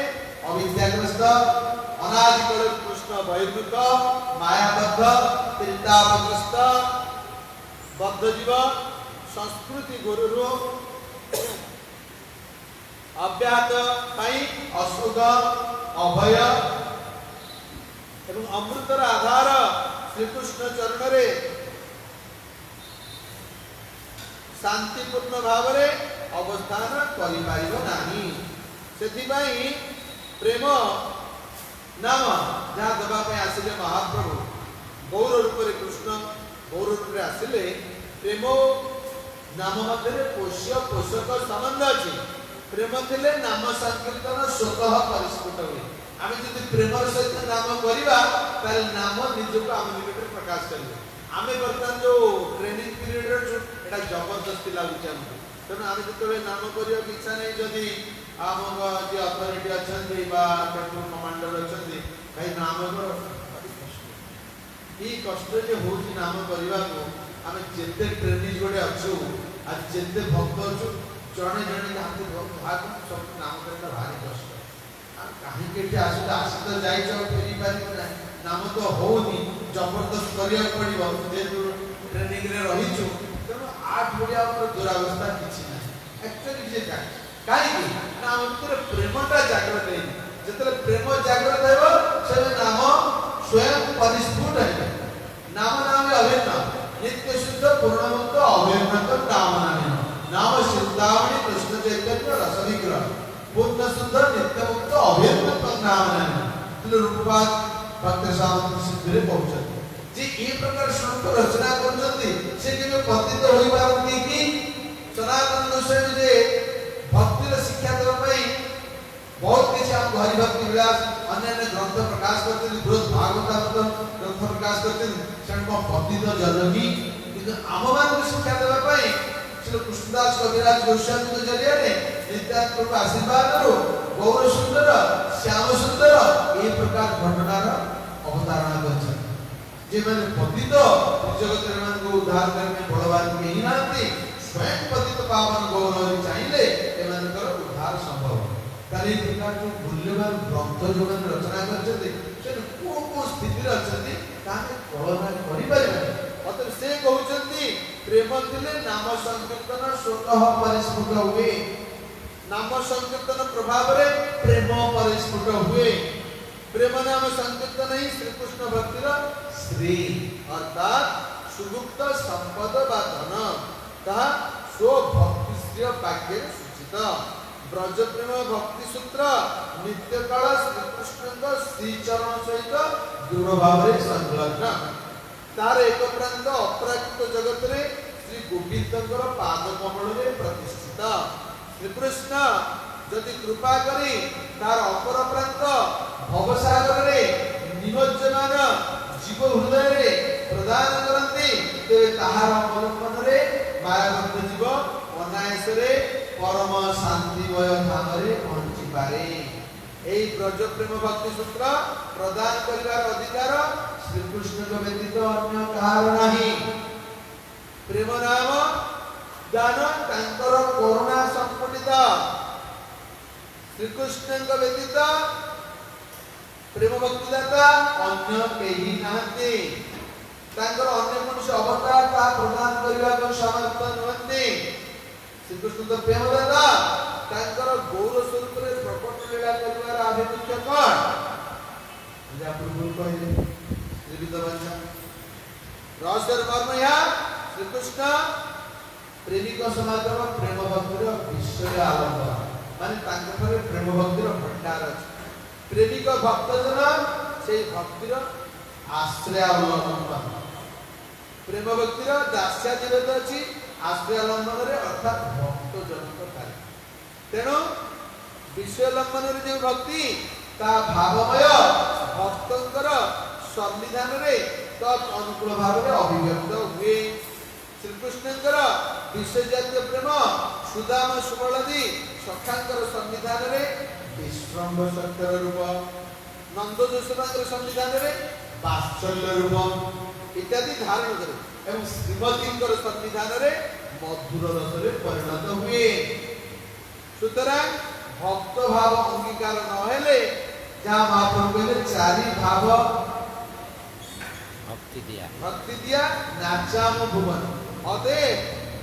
अविद्याग्रस्त अनादिकाल कृष्ण बहिर्मुख मायाबद्ध चिंताग्रस्त बद्ध जीव संस्कृति गुरु अव्याहत अशुद्ध अभय एवं अमृतर आधार श्रीकृष्ण चरण रे शांतिपूर्ण भाव रे अवस्थान करि पारिबो नाही। सेथिबाई प्रेम नाम जहाँ दबा पे आसिले महाप्रभु गौर रूप रे कृष्ण गौर रूप रे आसिले प्रेम नाम मध्य पोष्य पोषक संबंध अछि। प्रेम थिले नाम संकीर्तन स्वतः परिस्फुट हुए। आमे जदि प्रेम सहित नाम करिबा ताले नाम निजको आम निकट प्रकाश करिबो। आमे बर्तन जो ट्रेनिंग पीरियड रे एटा जबरदस्ती लागुचे हमको। तेणु आमे जतबे नाम करियो इच्छा नै जदि आम जे अथॉरिटी अछंती बा पेट्रोल कमांडर अछंती भाई नाम करो ई कष्ट जे होची नाम करिबा को आमे जेते ट्रेनिंग जोडे अछु आज जेते भक्त अछु जणे जणे हाथे भाग सब नाम करता भारी कष्ट। आ काहे केटे आसुदा आसित जाइछो फेरी पारि ना नाम तो होनी जबरदस्त करिया पड़िबो जेतु ट्रेनिंग रे रहिछु। तेणु आठ बडिया पर दुरावस्था किछि ना एक्चुअली जे काई ना हमर प्रेमटा जागृत है जितने प्रेम जागृत है से नाम स्वयं परिस्फुट है नाम नाम अभिन्न नित्य शुद्ध पूर्णमुक्त अभिन्न नाम नाम चिंतामणि कृष्ण चैतन्य रस विग्रह पूर्ण शुद्ध नित्य मुक्त अभिन्न नाम रूपपात भक्त सामंत सिद्धि पहुंचते जे ये प्रकार श्लोक रचना करछन्ति से केबे पतित होई पारନ୍ତି कि सनातन गोस्वामी जे भक्तिर शिक्षा देबा पई बहुत किसी हम हरि भक्ति विलास अन्य ग्रंथ प्रकाश करते हैं बृहद भागवत ग्रंथ प्रकाश करते हैं सेनको पतित जनकी किंतु आममान को शिक्षा देबा पई श्री कृष्णदास कविराज गोस्वामी के जरिया रे नित्यानंद प्रभु आशीर्वाद रो गौर सुंदर श्याम सुंदर ये प्रकार घटनार अवतारणा करछन जे माने पतित जगत मान को उद्धार करने बड़वान के ही नाती स्वयं पतित पावन गौर चाहिए एमानकर उद्धार संभव तारे प्रकार जो मूल्यवान ग्रंथ जो मैंने रचना करछते से को स्थिति रचते ताने कल्पना करि परिबे अतः से कहउछन्ति प्रेम दिले नाम संकीर्तन स्वतः परिस्फुट हुए नाम संकीर्तन प्रभाव रे प्रेम परिस्फुट हुए प्रेम नाम संकीर्तन ही श्री कृष्ण भक्तिर श्री अर्थात सुगुप्त संपद वा धन ता स्व भक्ति श्रेय भाग्य सूचित ब्रज प्रेम भक्ति सूत्र नित्य काल श्री कृष्ण श्री चरण सहित दृढ़ भाव रे संलग्न तार एक प्रांत अपराकृत जगत रे श्री गोविंदकर पाद कमल रे प्रतिष्ठित श्री कृष्ण यदि कृपा करी तार अपर प्रांत भवसागर रे निमज्जमान जीव हृदय रे प्रदान करନ୍ତି तेरे ताहार अवलंबन रे मायाबद्ध जीव अनायास रे परम शांतिमय धाम रे पहुंची पारे एई ब्रज प्रेम भक्ति सूत्र प्रदान करिवार अधिकार श्री कृष्ण को व्यतीत अन्य काहार नाही प्रेम नाम दान तांकर करुणा संपुटित श्री कृष्ण को व्यतीत प्रेम भक्ति दाता अन्य केही नाहंती तांकर अन्य मनुष्य अवतार ता प्रदान करिवा को समर्थ नहंती श्री कृष्ण तो प्रेम दाता तांकर गौर स्वरूप रे प्रकट लीला करिवार आभिमुख्य कोन जे पूर्व कहिले जीवित बंचा रहस्य मर्म या श्री कृष्ण प्रेमिक समाजर प्रेम भक्तिर विषय आलंबन माने तांकर पर प्रेम भक्तिर भंडार अछि प्रेमिक भक्तजन से भक्तिर आश्रय अवलंबन प्रेम भक्तिर दास्यादिवेद अछि आश्रय अवलंबन रे अर्थात भक्त जनक कार्य तेणु विषय लंबन रे जो भक्ति ता भावमय भक्तंकर संविधान रे तत् अनुकूल भाव रे अभिव्यक्त हुए श्री कृष्णंकर विषय जातीय प्रेम सुदाम सुबलादि सखांकर संविधान रे विश्रम्भ सत्यर रूप नंद जोशनाकर संविधान रे वात्सल्य रूप इत्यादि धारण करे एवं श्रीमतींकर संविधान रे मधुर रस रे परिणत हुए सुतरां भक्त भाव अंगीकार न हेले जहां महाप्रभु कहले चारि भाव भक्ति दिया नाचाम भुवन अदे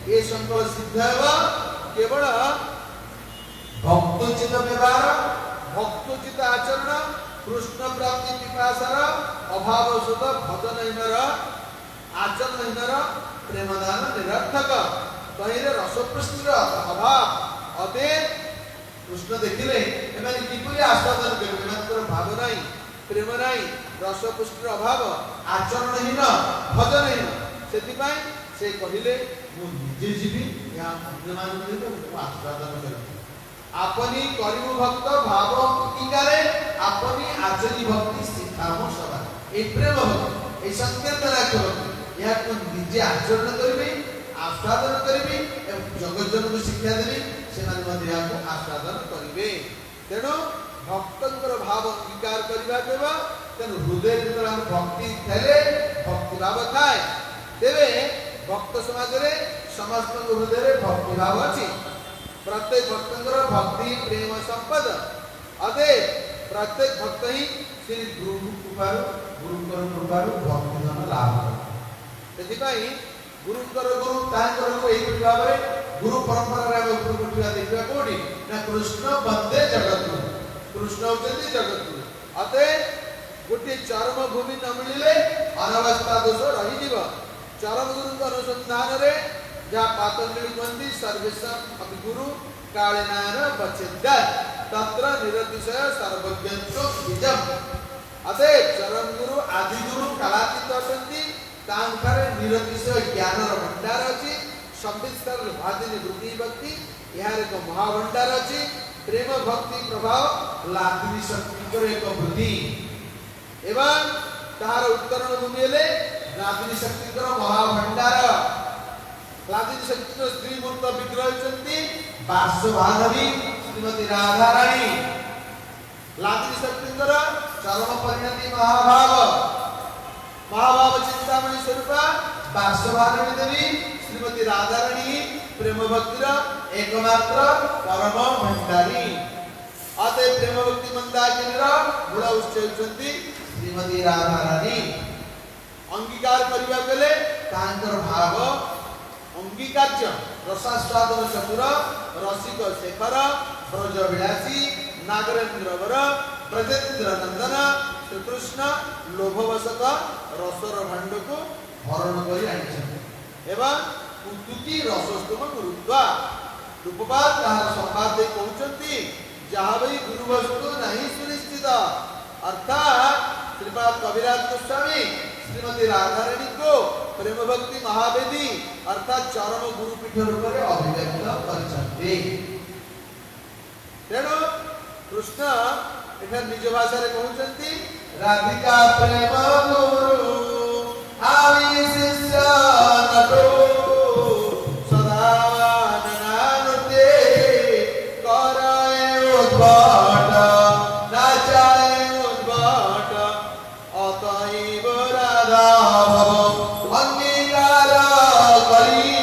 ये संकल्प सिद्ध है केवल भक्तोचित व्यवहार भक्तोचित आचरण कृष्ण प्राप्ति पिपासार अभाव सुध भजन हिनर आचरण हिनर प्रेमदान निरर्थक कहिले रसपृष्टिर अभाव अदे कृष्ण देखिले एमाने किपरि आस्वादन करिवे एमानकर भाव नाही प्रेम नाही रसपुष्टिर अभाव आचरणहीन भजनहीन सेति से कहिले मु निजे जीवी या अन्य मान आस्वादन करिवे आपनी करिबु भक्त भाव अंगीकारे आपनी आचरी भक्ति सिखामो सभा ए प्रेम भक्ति ए संकीर्तन भक्ति या को निजे आचरण करिवे आस्वादन करिवे एवं जगत जन को शिक्षा देबे से माने मध्ये याको आस्वादन करिवे तेणु भक्तंकर भाव अंगीकार करिवा देबा तेणु हृदय जतरा भक्ति थले भक्ति भाव थाए तेबे भक्त समाज रे समस्त हृदय रे भक्ति भाव अछि प्रत्येक भक्तंकर भक्ति प्रेम संपद अदे प्रत्येक भक्त ही श्री गुरु कृपार भक्ति धन लाभ करे गुरु तांकर को एई भाव रे गुरु परंपरा रे ऊपर उठिया देखिबा कोडी ना कृष्ण बंदे जगत कृष्ण होचंदी जगत गुरु अते गोटे चरम भूमि न मिलिले अनवस्था दोष रही जीव चरम गुरु अनुसंधान रे जहाँ पातंजलि कहती सर्वेशम अभिगुरु कालेनान बचेद्य तत्र निरतिशय सर्वज्ञत्व बीजम अते चरम गुरु आदि गुरु कालातीत अटंती तांखारे निरतिशय ज्ञान भंडार अछि संविस्तार भादिनी वृत्ति भक्ति यार एक महाभंडार अछि प्रेम भक्ति प्रभाव लादिनी शक्ति एक वृद्धि एवं तार उत्तरण भूमि हेले लादिनी शक्ति महाभंडार लादिनी शक्ति स्त्री मूर्त विग्रह होती पार्श्वभानवी श्रीमती राधा रानी लादिनी शक्ति चरम परिणति महाभाव महाभाव चिंतामणि स्वरूप पार्श्वभानवी देवी श्रीमती राधा रानी प्रेम भक्तिर एकमात्र परम भंडारी अते प्रेम भक्ति मंदाकिनीर मूल उत्स होती श्रीमती राधा रानी अंगीकार करबा बेले तांकर भाव अंगीकार्य रसास्वादन चतुर रसिक शेखर ब्रज विलासी नागरेन्द्र वर ब्रजेन्द्र नंदन श्रीकृष्ण लोभवशत रसर भांड को हरण कर एवं कुतुकी रसस्तम गुरुत्वा रूपपात ताहार संवाद दे कहउचंती जहाँ भाई गुरु वस्तु नहीं सुनिश्चित अर्थात श्रीपाद कविराज गोस्वामी श्रीमती राधा रानी को प्रेम भक्ति महावेदी अर्थात चरम गुरुपीठ रूप में अभिव्यक्त करछन्ते तेणु कृष्ण एठार निज भाषा रे कहउचंती राधिका प्रेम गुरु आवी शिष्य नटो सदा ननानुते कराए उद्भट नाचाए उद्भट अतएव राधा भव अंगीकार करी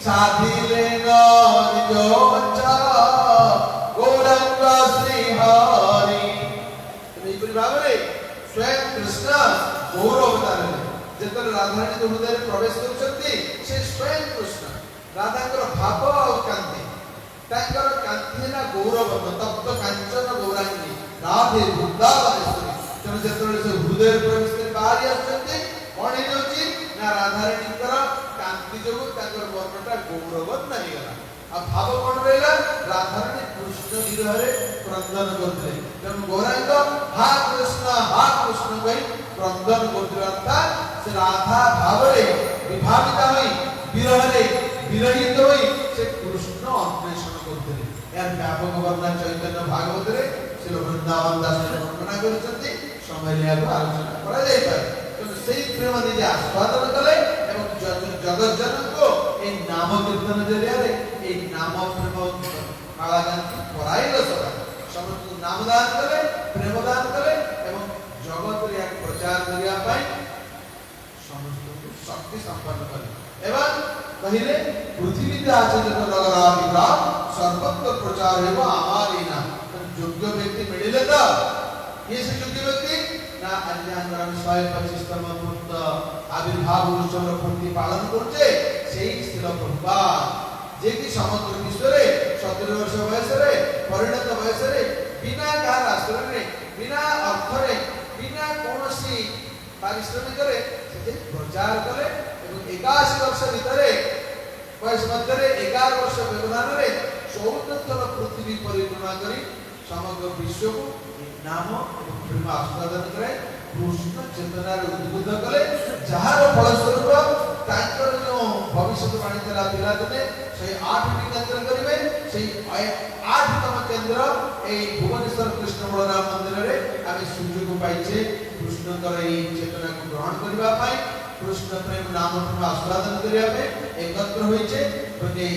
साधिले निज वंचा गौरंग श्री हरि एपरि भाव रे स्वयं कृष्ण गौरव अवतार जेतल राधारानी हृदय प्रवेश करछंती से स्वयं कृष्ण राधाकर भाव और कांति तांकर कांति ना गौरव तप्त कांचन गौरांगी राधे वृंदावनेश्वरी तेणु जेतल से हृदय प्रवेश कर बाहरी आछंती कोन हे जोची ना राधारानीकर कांति जो तांकर वर्णटा गौरव नहीं गला आ भाव कोन रहला राधारानी कृष्ण विरहरे क्रंदन करते तेणु गौरांग हा कृष्ण कहि क्रंदन करते अर्थात से राधा भावरे विभाविता होई विरहरे विरहित होई से कृष्ण अन्वेषण करते यार व्यापक वर्णना चैतन्य भागवत रे श्री वृंदावन दास वर्णना करछंती समय लिया को आलोचना करा जाय पारे तो सेही प्रेम निजे आस्वादन कले एवं जगत जन को ए नाम कीर्तन जरिया रे ए नाम प्रेम कालागांति पराइल सदा समस्त नामदान कले प्रेमदान कले एवं जगत रे प्रचार करिया पाई समस्त शक्ति संपन्न कले एवं कहिले पृथ्वी ते आचरित नगराधिका सर्वत्र प्रचार हेबो आमारीना योग्य व्यक्ति मिलिले तो ये से योग्य व्यक्ति ना अन्यांगरण 125तम मूर्त आविर्भाव उत्सव पूर्ति पालन करछे सेही स्थिर प्रभुपाद जे कि समग्र विश्व रे 70 वर्ष वयस रे परिणत वयस रे बिना कार आश्रय रे बिना अर्थ रे बिना कोनोसी पारिश्रमिक रे से प्रचार करे एवं 81 वर्ष भितरे वयस मध्य रे 11 वर्ष व्यवधान रे 14 थर पृथ्वी परिक्रमा करी समग्र विश्व को नाम एवं प्रेम आस्वादन करे कृष्ण चेतना रे उद्बुद्ध कले जहार फल स्वरूप तांकर जो भविष्यवाणी तला पिला दिने से 8 टी केंद्र करिवे से 8तम केंद्र ए भुवनेश्वर कृष्ण बलराम मंदिर रे आमे सुযোগ पाइछे कृष्ण कर ए चेतना को ग्रहण करबा पाई कृष्ण प्रेम नाम प्रेम आस्वादन करिया में एकत्र होइछे प्रति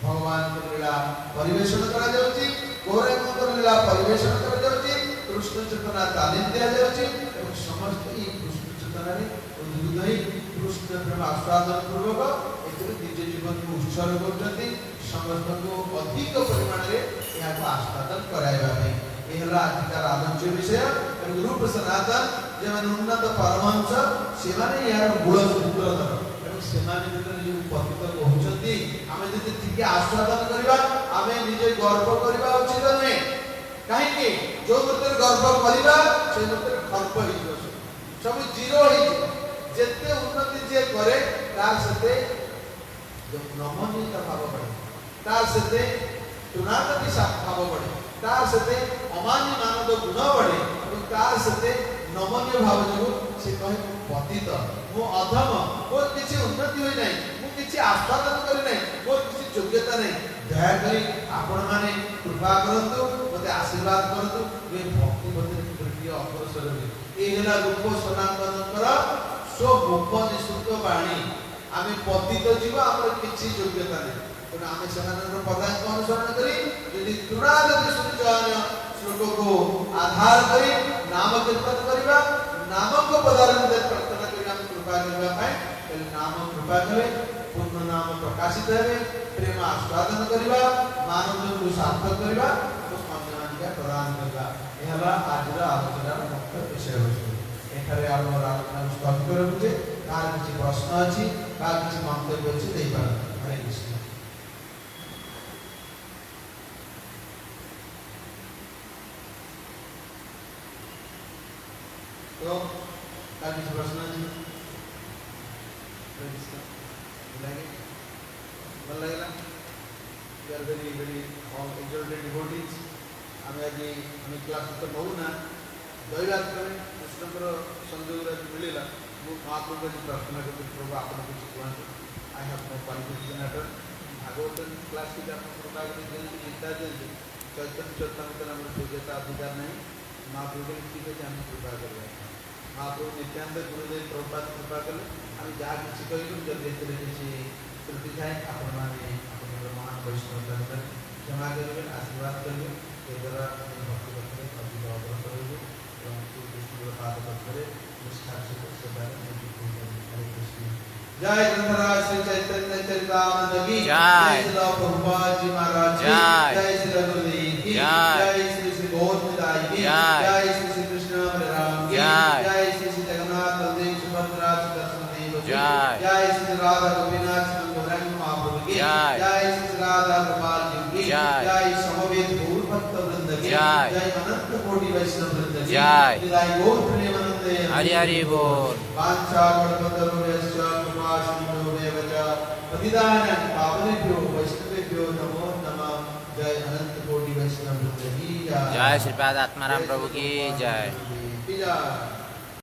भगवान लीला परिवेशन करा जाउची गौरांग लीला परिवेशन करा जाउची कृष्ण चेतना तालीम दिया जाउची एवं समस्त ई कृष्ण चेतना रे उद्बुद्ध होई कृष्ण प्रेम आस्वादन पूर्वक एतरे निज जीवन को उत्सर्ग करजती समस्त को अधिक परिमाण रे या को आस्वादन कराइबा में ए हला अधिकार आलोच्य विषय एवं रूप सनातन जेमन उन्नत परमहंस सेमाने यार मूल सूत्रधर एवं सेमाने भितर जो पतित कहउचंती आमे जति ठीक आस्वादन करबा आमे निजे गर्व करबा उचित नै काहे कर्म करिबा से मते खर्प ही जो सब जीरो ही जेते उन्नति जे करे तार सते जो नमनीयता भाव बढ़े तार सते तुनागति भाव बढ़े तार सते अमान्य मानव गुण बढ़े और तार सते नमनीय भाव जो से कहे पतित मो अधम मोर किछि उन्नति होई नै मो किछि आस्वादन करि नै मोर किछि योग्यता नै दया करी आपण माने कृपा करंतु मते आशीर्वाद करंतु ये भक्ति मते प्रिय अग्रसर रे ए हला रूप सनातन कर सो मुख निसुत वाणी आमे पतित जीव हमर किछि योग्यता नै तो आमे सनातन पदार्थ को अनुसरण करी यदि तुणागति सुनिजान श्लोक को आधार करी नाम कीर्तन करिबा नाम को पदार्थ प्रार्थना करी हम कृपा करबा पाए नाम कृपा करे पूर्ण नाम प्रकाशित है प्रेम आस्वादन करिबा मानव को सार्थक करिबा तो सम्मान के प्रदान करबा एहला आजर आलोचना मुख्य विषय होय एठारे आलोचना आलोचना स्थापित करूचे कार किछि प्रश्न अछि बा किछि मंतव्य अछि देई पार हरे कृष्ण तो कार किछि प्रश्न अछि हरे कृष्ण लगे भल लगला we are very very all enjoyed devotees हमें आज हमें क्लास तो बहु ना दैवात करे कृष्णकर संयोग आज मिलेला वो महाप्रभु की प्रार्थना करते प्रभु आपन कुछ कहते I have no qualification at Bhagavat class की आप कृपा करके जल्दी चिंता जल्दी चैतन्य चैतन्य नाम योग्यता अधिकार नहीं महाप्रभु की ठीक है हम कृपा करें महाप्रभु नित्यानंद गुरुदेव प्रभुपाद कृपा कले हम जहाँ किसी कहूँ जब किसी त्रुटि थाए आपण माने आपन महान वैष्णव क्षमा करेंगे आशीर्वाद करेंगे ये द्वारा भक्ति करते अधिक अग्रसर होइबे एवं श्री कृष्ण पाद पत्रे निष्ठा से सदा हरे कृष्ण जय ग्रंथराज श्री चैतन्य चरितामृत की जय श्री प्रभुपाद जी महाराज की जय श्री गुरुदेव की जय श्री श्री गौतमदाय की जय श्री श्री कृष्ण बलराम की जय श्री श्री जगन्नाथ बलदेव सुभद्रा सुदर्शन देव की जय श्री राधा गोपीनाथ नंदन महाप्रभु की जय श्री राधा गोपाल जी की जय समवेत गौर भक्त वृंद की जय अनंत कोटि वैष्णव वृंद की जय गौर प्रेमानंद हरि हरि बोल वांछा कल्पतरुभ्यश्च कृपा सिन्धुभ्यश्च पतितानां पावनेभ्यो वैष्णवेभ्यो नमो नमः जय अनंत कोटि वैष्णव वृंद की जय श्रीपाद आत्माराम प्रभु की जय।